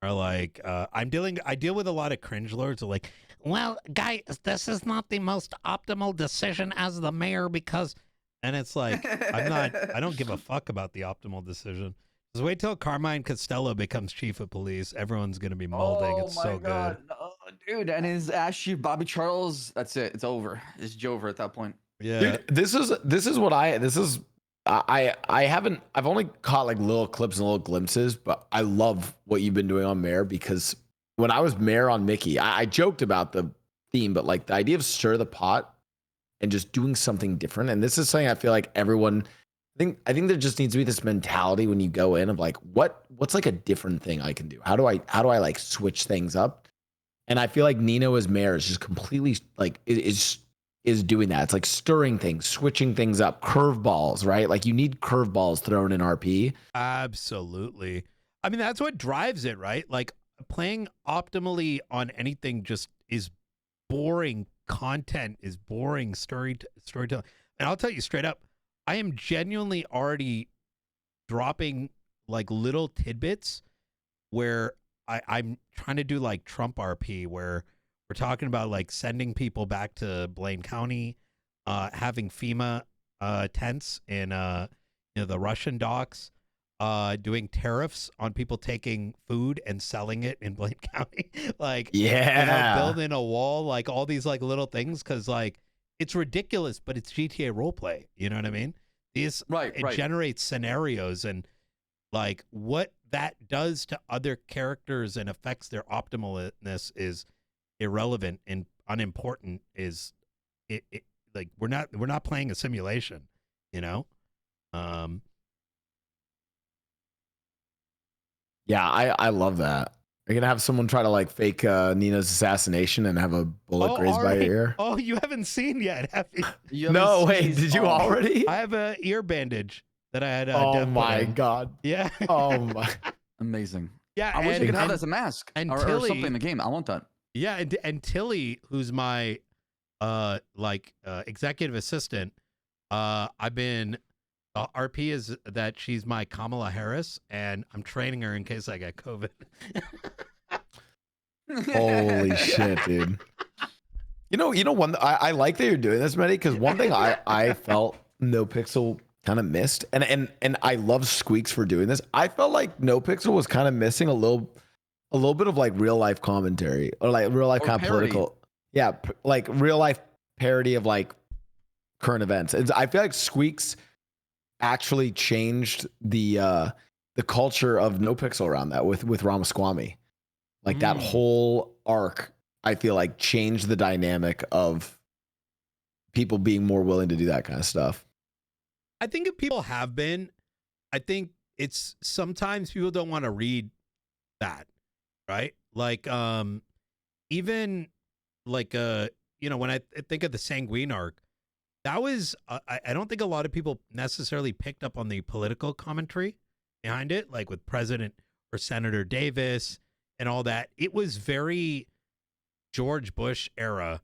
are like, I deal with a lot of cringe lords who are like, well, guys, this is not the most optimal decision as the mayor because, and it's like, I don't give a fuck about the optimal decision. Just wait till Carmine Costello becomes chief of police. Everyone's going to be molding. It's so good. Oh, dude, and his ass chief, Bobby Charles, that's it. It's over. It's Jover at that point. Yeah. Dude, I've only caught like little clips and little glimpses, but I love what you've been doing on Mayor, because when I was Mayor on Mickey, I joked about the theme, but like the idea of stir the pot and just doing something different. And this is something I feel like everyone, I think there just needs to be this mentality when you go in of like, what's like a different thing I can do? How do I like switch things up? And I feel like Nino as Mayor is just completely like, is doing that. It's like stirring things, switching things up, curveballs, right? Like you need curveballs thrown in RP. Absolutely. I mean, that's what drives it, right? Like playing optimally on anything just is boring. Content is boring storytelling. And I'll tell you straight up, I am genuinely already dropping like little tidbits where I'm trying to do like Trump RP, where we're talking about like sending people back to Blaine County, having FEMA tents in the Russian docks, doing tariffs on people taking food and selling it in Blaine County, like building a wall, like all these like little things, because like it's ridiculous, but it's GTA roleplay. You know what I mean? It generates scenarios, and like what that does to other characters and affects their optimalness is irrelevant and unimportant. Is it like we're not playing a simulation, you know? Yeah, I love that. You're gonna have someone try to like fake Nino's assassination and have a bullet grazed by your ear. Oh, you haven't seen yet, have you? No, wait, did you already? I have a ear bandage that I had. Oh my god. Yeah. Oh my. Amazing. Yeah, I wish you could have that as a mask and or Tilly, something in the game. I want that. Yeah, and Tilly, who's my executive assistant. I've been RP is that she's my Kamala Harris, and I'm training her in case I get COVID. Holy shit, dude. You know, one I like that you're doing this, Mehdi, because one thing I felt NoPixel kind of missed, and I love Squeaks for doing this. I felt like NoPixel was kind of missing a little bit of like real life commentary or like real life kind of political, yeah, like real life parody of like current events. And I feel like Squeaks actually changed the culture of NoPixel around that with Ramaswamy. Like that whole arc, I feel like changed the dynamic of people being more willing to do that kind of stuff. I think if people have been, I think it's sometimes people don't want to read that, right? Like, even like, when I think of the Sanguine arc, that was, I don't think a lot of people necessarily picked up on the political commentary behind it, like with President or Senator Davis and all that. It was very George Bush era.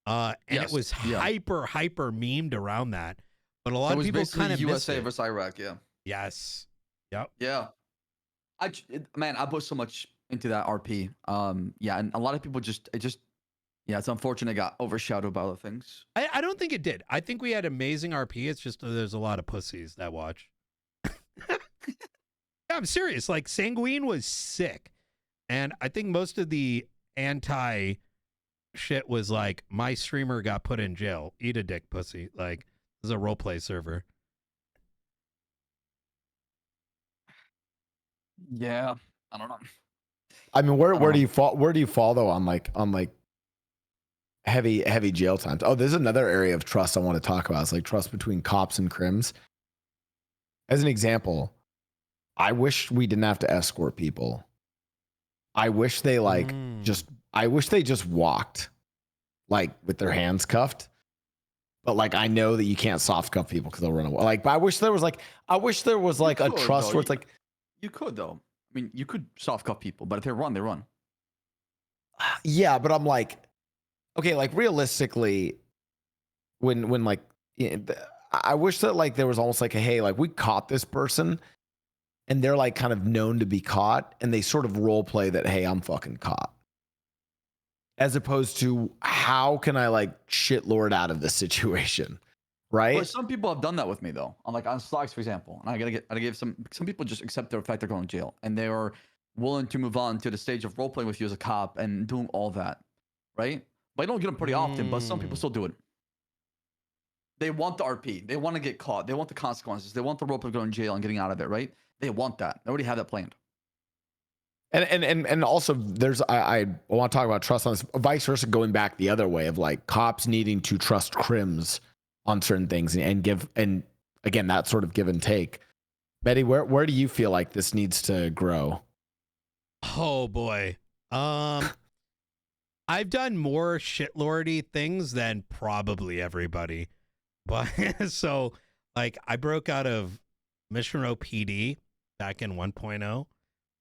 And Yes. it was hyper memed around that. But a lot of people kind of USA versus Iraq, yeah. Yes. Yep. Yeah. I put so much into that RP. Yeah, and a lot of people it's unfortunate it got overshadowed by other things. I don't think it did. I think we had amazing RP. It's just there's a lot of pussies that watch. Yeah, I'm serious. Like Sanguine was sick. And I think most of the anti shit was like, my streamer got put in jail. Eat a dick, pussy. Like, this is a roleplay server. Yeah, I don't know. I mean, where do you fall? Where do you fall though on like heavy jail times? Oh, there's another area of trust I want to talk about. It's like trust between cops and crims. As an example, I wish we didn't have to escort people. I wish they I wish they just walked like with their hands cuffed. But like, I know that you can't soft cuff people because they'll run away. Like, but I wish there was like a trust where it's like, you could though. I mean, you could soft cuff people, but if they run, they run. Yeah, but I'm like, okay, like realistically, when like, I wish that like there was almost like a, hey, like we caught this person, and they're like kind of known to be caught, and they sort of role play that, hey, I'm fucking caught. As opposed to, how can I like shit lord out of this situation, right? Well, some people have done that with me though. On Slacks, for example, and I gotta give some people just accept the fact they're going to jail, and they are willing to move on to the stage of role playing with you as a cop and doing all that, right? But I don't get them pretty often, but some people still do it. They want the RP. They want to get caught. They want the consequences. They want the rope of going to jail and getting out of it, right? They want that. They already have that planned. And also there's I want to talk about trust on this, vice versa, going back the other way of like cops needing to trust crims on certain things and give, and again, that sort of give and take. Betty, where do you feel like this needs to grow? Oh boy. I've done more shitlordy things than probably everybody. But so like I broke out of Mission Row PD back in 1.0.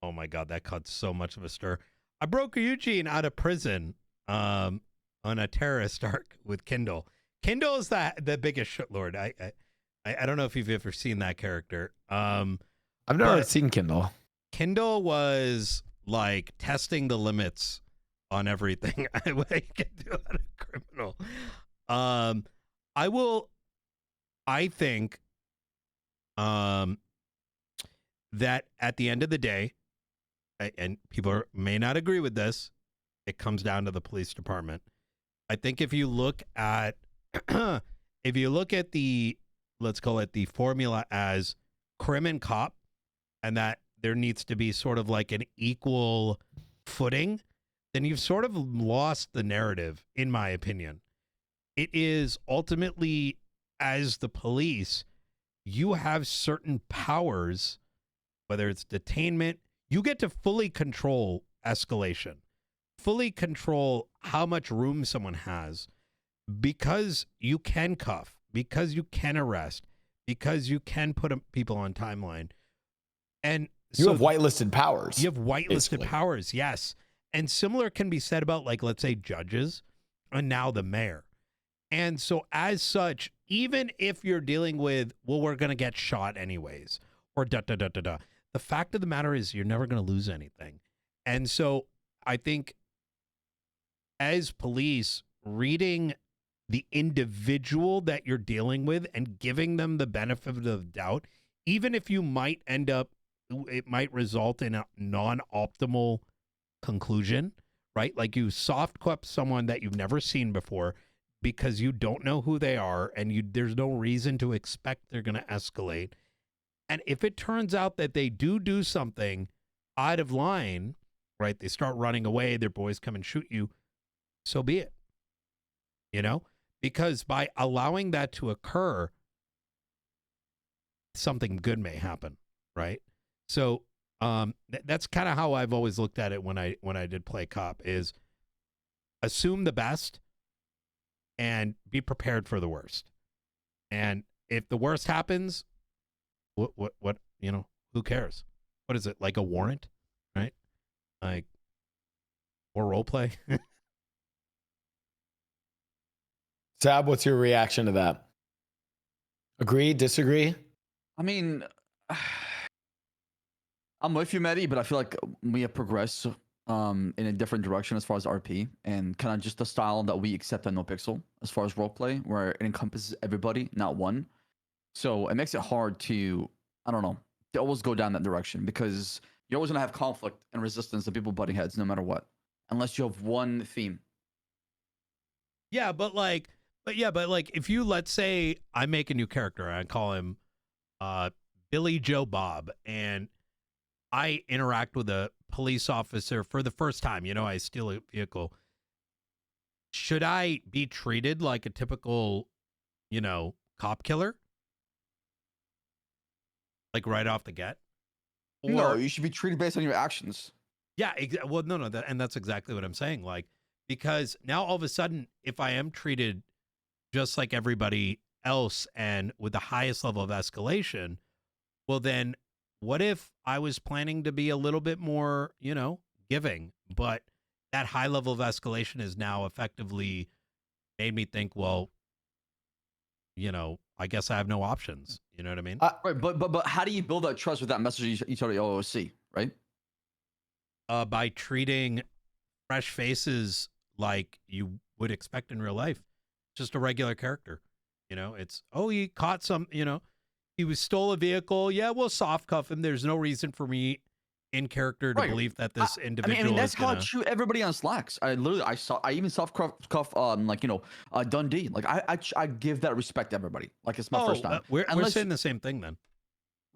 Oh my God, that caused so much of a stir. I broke Eugene out of prison on a terrorist arc with Kindle. Kindle is the biggest shitlord. I don't know if you've ever seen that character. I've never seen Kindle. Kindle was like testing the limits on everything I can do on a criminal. I think that at the end of the day, and people may not agree with this, it comes down to the police department. I think if you look at the, let's call it the formula as crim and cop, and that there needs to be sort of like an equal footing, then you've sort of lost the narrative, in my opinion. It is ultimately, as the police, you have certain powers, whether it's detainment, you get to fully control escalation, fully control how much room someone has, because you can cuff, because you can arrest, because you can put people on timeline. And you have whitelisted powers. You have whitelisted powers, yes. And similar can be said about, like, let's say judges and now the mayor. And so as such, even if you're dealing with, well, we're going to get shot anyways, or da da da da da, the fact of the matter is you're never going to lose anything. And so I think as police, reading the individual that you're dealing with and giving them the benefit of the doubt, even if you might end up, it might result in a non-optimal conclusion, right? Like you soft clip someone that you've never seen before because you don't know who they are and there's no reason to expect they're going to escalate. And if it turns out that they do something out of line, right? They start running away, their boys come and shoot you, so be it. You know? Because by allowing that to occur, something good may happen, right? So that's kind of how I've always looked at it when I did play cop, is assume the best and be prepared for the worst. And if the worst happens, what you know, who cares? What is it, like a warrant, right? Like, or role play. Saab, what's your reaction to that? Agree, disagree? I mean, I'm with you, Mehdi, but I feel like we have progressed in a different direction as far as RP and kind of just the style that we accept on NoPixel as far as roleplay, where it encompasses everybody, not one. So it makes it hard to, I don't know, to always go down that direction, because you're always going to have conflict and resistance and people butting heads no matter what, unless you have one theme. Yeah, but like if you, let's say I make a new character and I call him Billy Joe Bob, and I interact with a police officer for the first time, you know, I steal a vehicle. Should I be treated like a typical, you know, cop killer? Like right off the get? Or, No, you should be treated based on your actions. Yeah, well, no, and that's exactly what I'm saying. Like, because now all of a sudden, if I am treated just like everybody else and with the highest level of escalation, well then, what if I was planning to be a little bit more, you know, giving, but that high level of escalation is now effectively made me think, well, you know, I guess I have no options. You know what I mean? Right, but how do you build that trust with that message you told the OOC, right? By treating fresh faces like you would expect in real life, just a regular character. You know, it's, oh, he caught some, you know, he stole a vehicle. Yeah, we'll soft cuff him. There's no reason for me in character to believe that this individual. I mean that's is how I gonna... shoot everybody on Slacks. I even soft cuff like, you know, Dundee. Like I give that respect to everybody. Like it's my first time. We're saying the same thing then.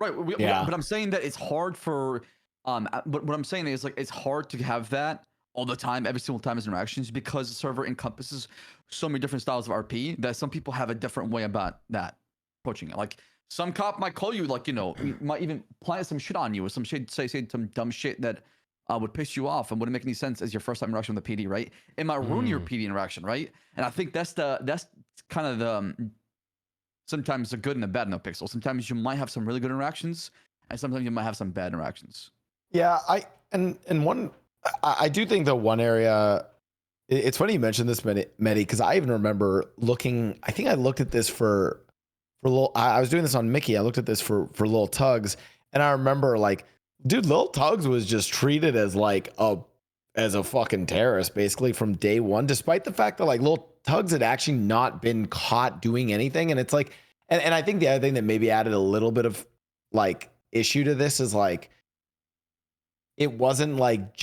Right. But I'm saying that it's hard for but what I'm saying is, like, it's hard to have that all the time, every single time as interactions, because the server encompasses so many different styles of RP that some people have a different way about that approaching it. Like some cop might call you, like, you know, might even plant some shit on you, or some shit, say some dumb shit that would piss you off and wouldn't make any sense as your first time interaction with the PD, right? It might ruin your PD interaction, right? And I think that's kind of the sometimes the good and the bad in NoPixel. Sometimes you might have some really good interactions, and sometimes you might have some bad interactions. Yeah, I do think that one area, it's funny you mentioned this, Mehdi, because I even remember looking, I think I looked at this for little, I was doing this on Mickey. I looked at this for Lil Tugs, and I remember, like, dude, Lil Tugs was just treated as like as a fucking terrorist basically from day one, despite the fact that, like, Lil Tugs had actually not been caught doing anything. And it's like, and I think the other thing that maybe added a little bit of, like, issue to this is, like, it wasn't like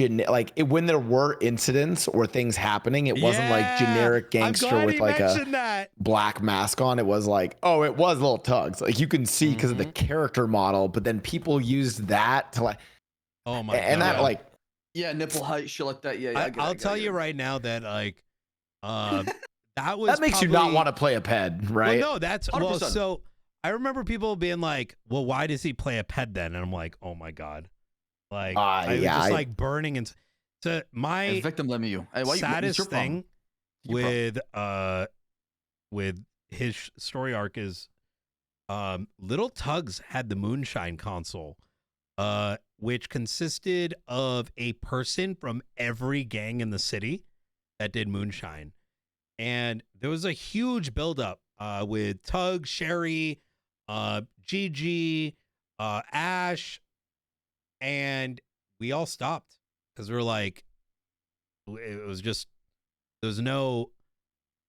when there were incidents or things happening, it wasn't like generic gangster with like a black mask on. It was like, oh, it was Lil Tugs. Like, you can see because of the character model, but then people used that to, like, oh my and God. that, like, yeah, nipple height, shit like that. Yeah, I'll tell you right now that, like, that was that makes you not want to play a ped, right? Well, no, that's 100%. well. So I remember people being like, "Well, why does he play a ped then?" And I'm like, "Oh my God." Like, I was just like burning. And so my victim lemon you. Hey, saddest thing with his story arc is Little Tugs had the Moonshine console, which consisted of a person from every gang in the city that did Moonshine. and there was a huge buildup with Tug, Sherry, GG, Ash, and we all stopped because we were like, it was just, there was no,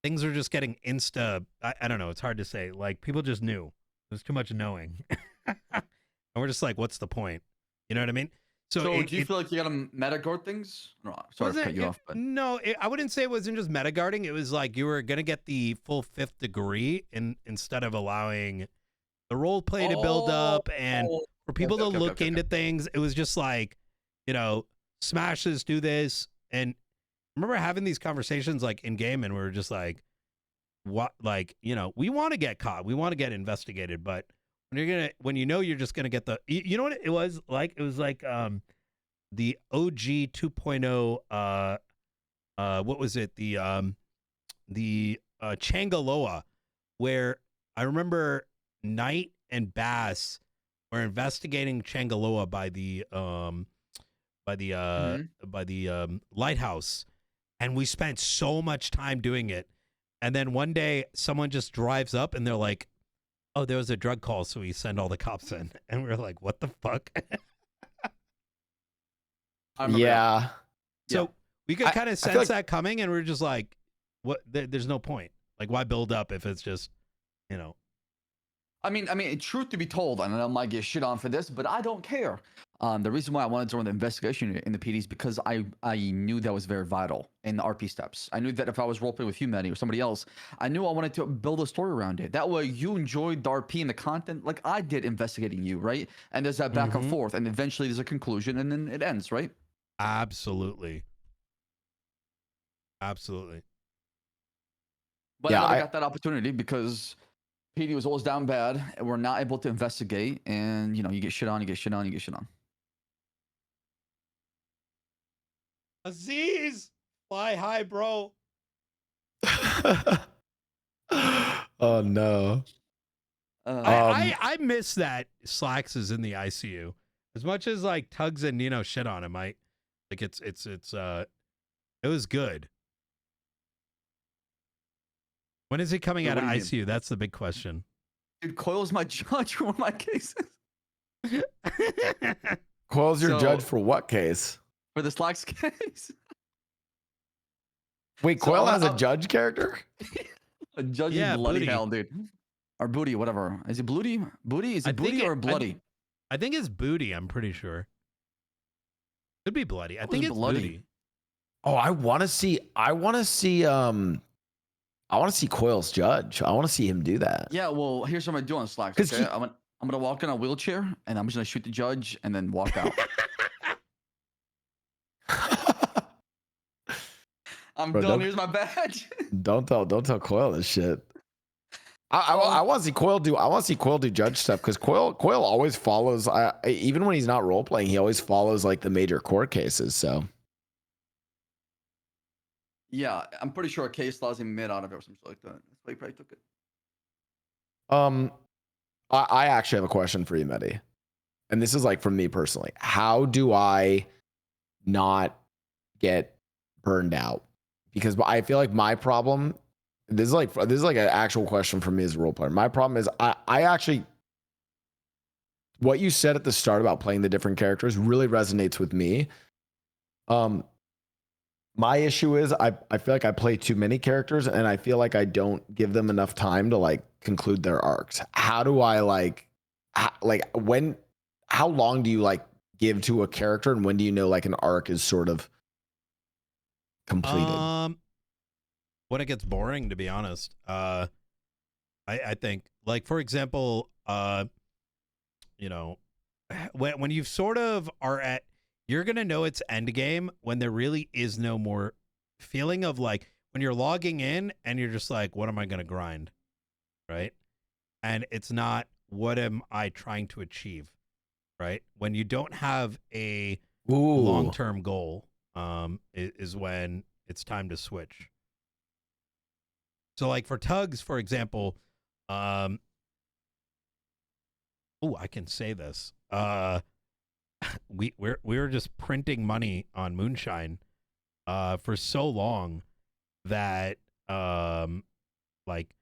things were just getting I don't know, it's hard to say. Like, people just knew. There's too much knowing. And we're just like, what's the point? You know what I mean? So do you feel like you gotta meta guard things? No, sorry to cut you off, but no, I wouldn't say it wasn't just meta guarding. It was like you were gonna get the full 5th degree instead of allowing the role play to build up and for people to look into things. It was just like, you know, smashes do this. And I remember having these conversations like in game, and we were just like, what, like, you know, we want to get caught, we want to get investigated, but when you know you're just gonna get the, you know what it was like? It was like the OG 2.0 what was it? The Changaloa, where I remember Knight and Bass were investigating Changaloa by the lighthouse, and we spent so much time doing it. And then one day someone just drives up and they're like, oh, there was a drug call, so we send all the cops in. And we were like, what the fuck? Yeah. So we could kind of sense that coming, and we are just like, what? There's no point. Like, why build up if it's just, you know? I mean, truth to be told, and I might get shit on for this, but I don't care. The reason why I wanted to run the investigation in the PD is because I knew that was very vital in the RP steps. I knew that if I was roleplaying with humanity or somebody else, I knew I wanted to build a story around it. That way you enjoyed the RP and the content like I did investigating you, right? And there's that back and forth, and eventually there's a conclusion, and then it ends, right? Absolutely. Absolutely. But yeah, I never got that opportunity because PD was always down bad, and we're not able to investigate, and, you know, you get shit on, you get shit on, you get shit on. Aziz, fly high, bro. Oh no. I miss that Slacks is in the ICU. As much as like Tugs and Nino shit on him, it was good. When is he coming out of ICU? That's the big question. Dude, Coyle's my judge for one of my cases. Coyle's your judge for what case? For the Slacks case. Wait, Coyle has a judge character? A judge in bloody booty. Hell, dude. Or booty, whatever. Is it booty? Booty? Is it booty or bloody? I think it's booty, I'm pretty sure. Could be bloody. I think it's booty. Oh, I want to see Coyle's judge. I want to see him do that. Yeah, well, here's what I'm gonna do on Slacks. Okay? I'm gonna walk in a wheelchair, and I'm just gonna shoot the judge and then walk out. Bro, done. Here's my badge. Don't tell Coyle this shit. I want to see Coyle do. I want to see Coyle do judge stuff, because Coyle always follows. Even when he's not role playing, he always follows like the major court cases. So yeah, I'm pretty sure a case laws him mid out of it or something like that. That's why he probably took it. I actually have a question for you, Mehdi, and this is like from me personally. How do I not get burned out? Because I feel like my problem. This is like an actual question for me as a role player. My problem is I actually, what you said at the start about playing the different characters really resonates with me. My issue is I feel like I play too many characters, and I feel like I don't give them enough time to like conclude their arcs. How do I how long do you like give to a character, and when do you know like an arc is sort of completed? When it gets boring, to be honest. I think, like, for example, you know, when you sort of are at, you're gonna know it's end game when there really is no more feeling of like when you're logging in and you're just like, what am I gonna grind, right? And it's not, what am I trying to achieve, right? When you don't have a long-term goal, is when it's time to switch. So like for Tugs, for example, I can say this. We were just printing money on Moonshine for so long that like,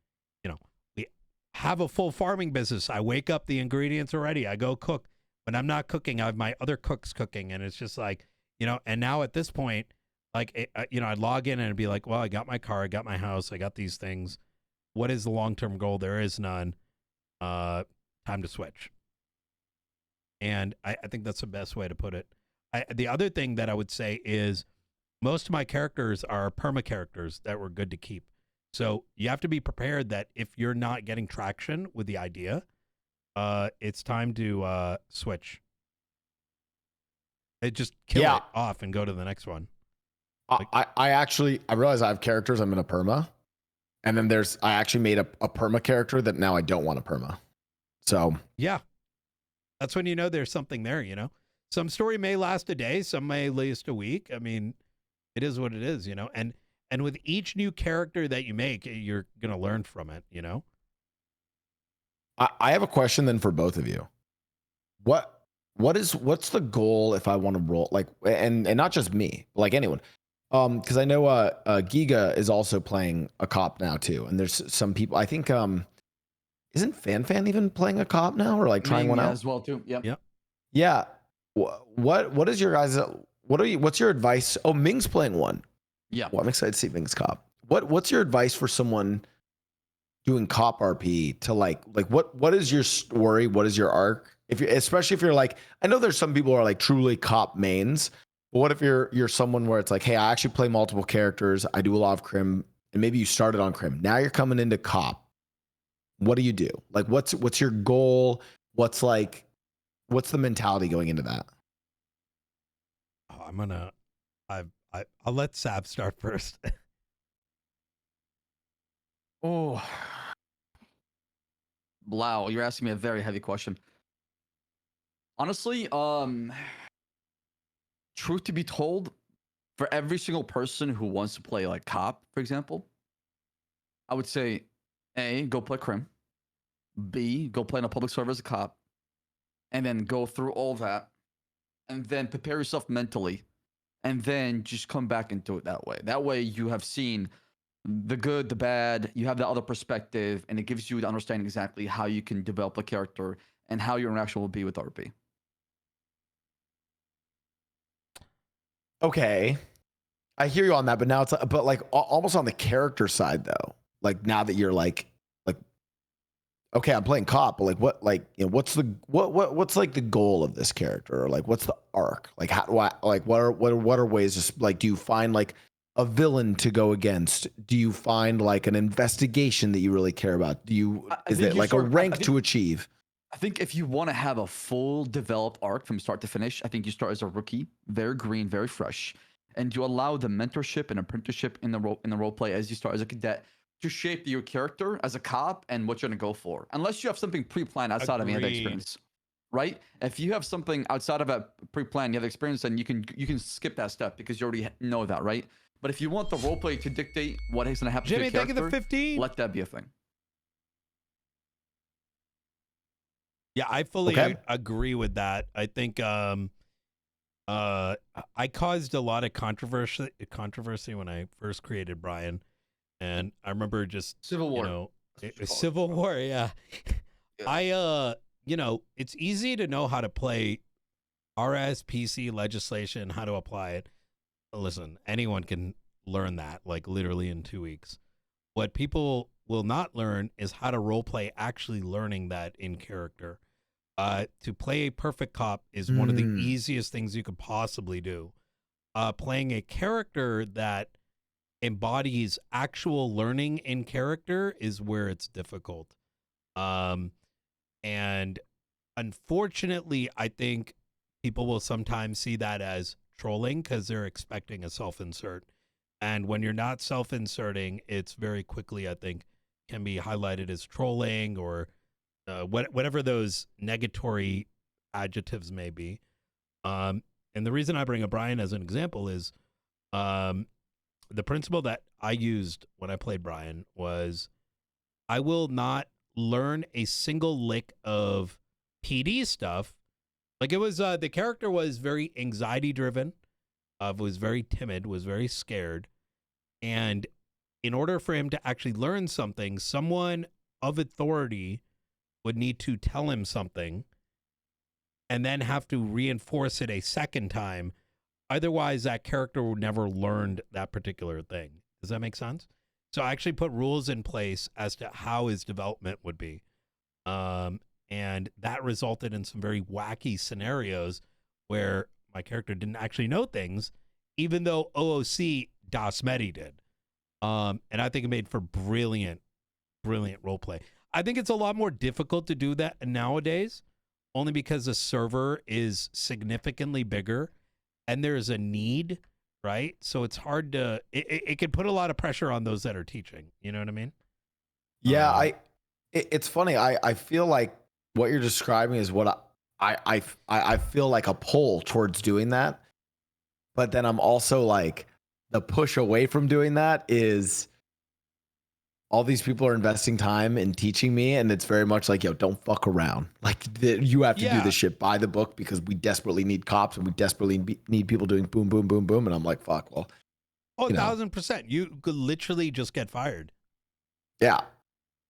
you know, we have a full farming business. I wake up, the ingredients are ready. I go cook. When I'm not cooking, I have my other cooks cooking, and it's just like, you know. And now at this point, like, you know, I'd log in and it'd be like, well, I got my car, I got my house, I got these things. What is the long-term goal? There is none. Time to switch. And I think that's the best way to put it. The other thing that I would say is most of my characters are perma characters that were good to keep. So you have to be prepared that if you're not getting traction with the idea, it's time to switch. Just kill it off and go to the next one. I realize I have characters I'm in a perma, and then I actually made a perma character that now I don't want a perma. So yeah, that's when you know there's something there. You know, some story may last a day, some may last a week. I mean, it is what it is. You know, and with each new character that you make, you're gonna learn from it. You know. I have a question then for both of you. What's the goal if I want to roll, like, and not just me, like anyone? Because I know Giga is also playing a cop now too, and there's some people. I think isn't Fan even playing a cop now, or like trying one out as well too? Yep. Yeah. What is your guys? What's your advice? Oh, Ming's playing one. Yeah. Well, I'm excited to see Ming's cop. What's your advice for someone doing cop RP to like what is your story? What is your arc? Especially if you're like, I know there's some people who are like truly cop mains. But what if you're someone where it's like, hey, I actually play multiple characters. I do a lot of crim, and maybe you started on crim. Now you're coming into cop. What do you do? Like, what's your goal? What's the mentality going into that? Oh, I'll let Saab start first. Oh, Blau, you're asking me a very heavy question. Honestly, truth to be told, for every single person who wants to play like cop, for example, I would say, A, go play crim. B, go play in a public server as a cop. And then go through all that. And then prepare yourself mentally. And then just come back into it that way. That way you have seen the good, the bad, you have the other perspective, and it gives you to understand exactly how you can develop a character and how your interaction will be with RP. Okay, I hear you on that, but now it's but like almost on the character side though. Like now that you're like, okay, I'm playing cop, but like what, like, you know, what's like the goal of this character, or like what's the arc? Like how do I like what are ways to like, do you find like a villain to go against? Do you find like an investigation that you really care about? Is it like a rank to achieve? I think if you want to have a full developed arc from start to finish, I think you start as a rookie, very green, very fresh, and you allow the mentorship and apprenticeship in the role play as you start as a cadet to shape your character as a cop and what you're gonna go for. Unless you have something pre-planned outside of any other experience, right? If you have something outside of a pre-planned, you have experience, then you can skip that step because you already know that, right? But if you want the role play to dictate what is gonna happen to your character, thank you, the 15. Let that be a thing. Yeah, I fully agree with that. I think I caused a lot of controversy when I first created Brian, and I remember just Civil War. You know, Civil War. Yeah. You know, it's easy to know how to play RSPC legislation, how to apply it. Listen, anyone can learn that, like literally in 2 weeks. What people will not learn is how to roleplay actually learning that in character. To play a perfect cop is one of the easiest things you could possibly do. Playing a character that embodies actual learning in character is where it's difficult. And unfortunately, I think people will sometimes see that as trolling because they're expecting a self-insert. And when you're not self-inserting, it's very quickly, I think, can be highlighted as trolling or whatever those negatory adjectives may be. And the reason I bring up Brian as an example is the principle that I used when I played Brian was I will not learn a single lick of PD stuff. Like it was, the character was very anxiety driven, was very timid, was very scared. And in order for him to actually learn something, someone of authority would need to tell him something and then have to reinforce it a second time. Otherwise, that character would never learn that particular thing. Does that make sense? So I actually put rules in place as to how his development would be. And that resulted in some very wacky scenarios where my character didn't actually know things, even though OOC dasMEHDI did. And I think it made for brilliant role play. I think it's a lot more difficult to do that nowadays, only because the server is significantly bigger and there's a need, right? So it's hard to, it can put a lot of pressure on those that are teaching. You know what I mean? Yeah, it's funny. I feel like what you're describing is what I feel like a pull towards doing that. But then I'm also like, the push away from doing that is all these people are investing time in teaching me, and it's very much like, yo, don't fuck around. Like, you have to do this shit by the book because we desperately need cops and we desperately need people doing boom, boom, boom, boom. And I'm like, fuck, well. Oh, 1,000%. You could literally just get fired. Yeah.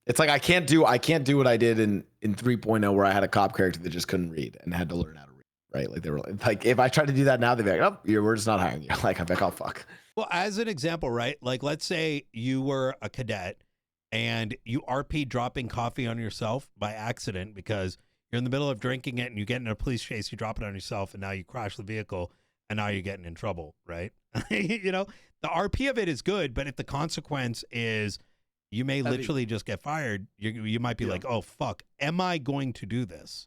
It's like I can't do what I did in 3.0 where I had a cop character that just couldn't read and had to learn how to read, right? Like, they were like, if I tried to do that now, they'd be like, oh, we're just not hiring you. Like, I'm like, oh, fuck. Well, as an example, right? Like, let's say you were a cadet and you RP dropping coffee on yourself by accident because you're in the middle of drinking it and you get in a police chase, you drop it on yourself, and now you crash the vehicle, and now you're getting in trouble, right? You know, the RP of it is good, but if the consequence is you may literally just get fired, you might be like, oh, fuck, am I going to do this?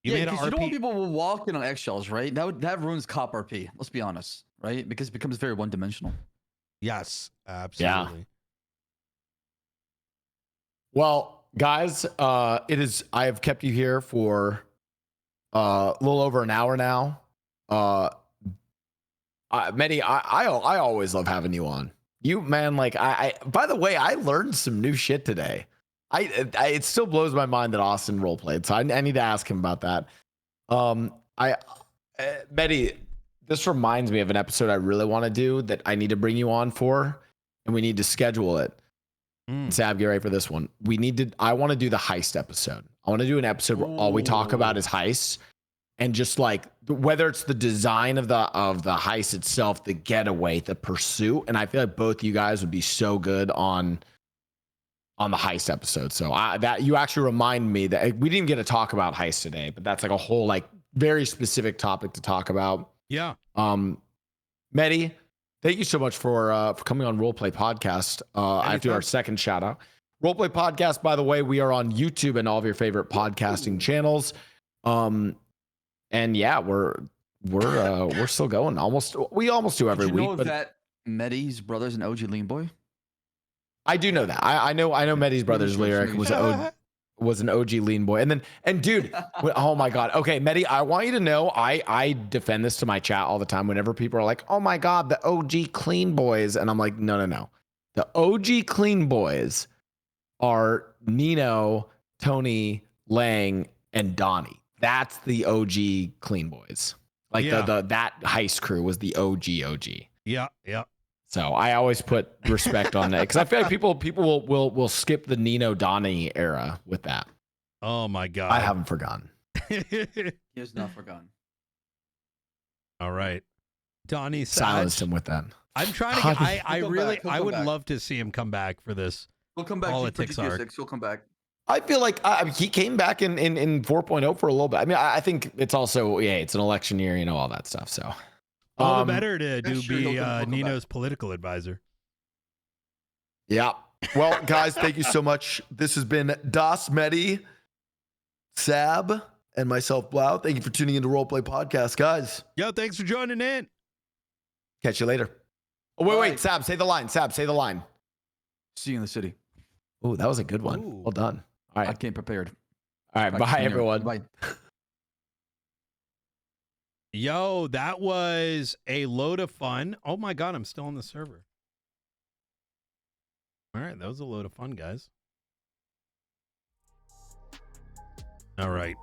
Because you don't want people walking on eggshells, right? That ruins cop RP. Let's be honest, right? Because it becomes very one-dimensional. Yes, absolutely. Yeah. Well, guys, I have kept you here for a little over an hour now. Mehdi, I always love having you on. You, man, like by the way, I learned some new shit today. It still blows my mind that Austin roleplayed, so I need to ask him about that. Mehdi, this reminds me of an episode I really want to do that I need to bring you on for, and we need to schedule it. Saab, get ready for this one. I want to do the heist episode. I want to do an episode where all we talk about is heists, and just like whether it's the design of the heist itself, the getaway, the pursuit. And I feel like both you guys would be so good on the heist episode. So that you actually remind me that we didn't get to talk about heist today, but that's like a whole like very specific topic to talk about. Yeah. Mehdi, thank you so much for coming on Roleplay Podcast. I have to do our second shout out. Roleplay Podcast, by the way, we are on YouTube and all of your favorite podcasting channels. And yeah, we're still going. We almost do every week. But that Mehdi's brother's an OG Lean Boy? I do know that. I know Mehdi's brother's lyric was an OG Lean Boy. And dude, oh my God. Okay, Mehdi, I want you to know I defend this to my chat all the time whenever people are like, oh my God, the OG Clean Boys. And I'm like, no. The OG Clean Boys are Nino, Tony, Lang, and Donnie. That's the OG Clean Boys. Like that heist crew was the OG. Yeah. So I always put respect on that because I feel like people will skip the Nino Donnie era with that. Oh my God. I haven't forgotten. He has not forgotten. All right. Donnie silenced him with that. I'm trying to get, I would love to see him come back for this. He'll come back. Politics arc. He'll come back. I feel like he came back in 4.0 for a little bit. I mean, I think it's also, it's an election year, all that stuff. So all the better to be Nino's political advisor. Yeah. Well, guys, thank you so much. This has been dasMEHDI, Saab, and myself, Blau. Thank you for tuning into Roleplay Podcast, guys. Yo, thanks for joining in. Catch you later. Oh, wait, Saab, say the line. Saab, say the line. See you in the city. Oh, that was a good one. Ooh. Well done. All right. I came prepared. All right. Bye, everyone. Bye. Yo, that was a load of fun. Oh my God, I'm still on the server. All right, that was a load of fun, guys. All right.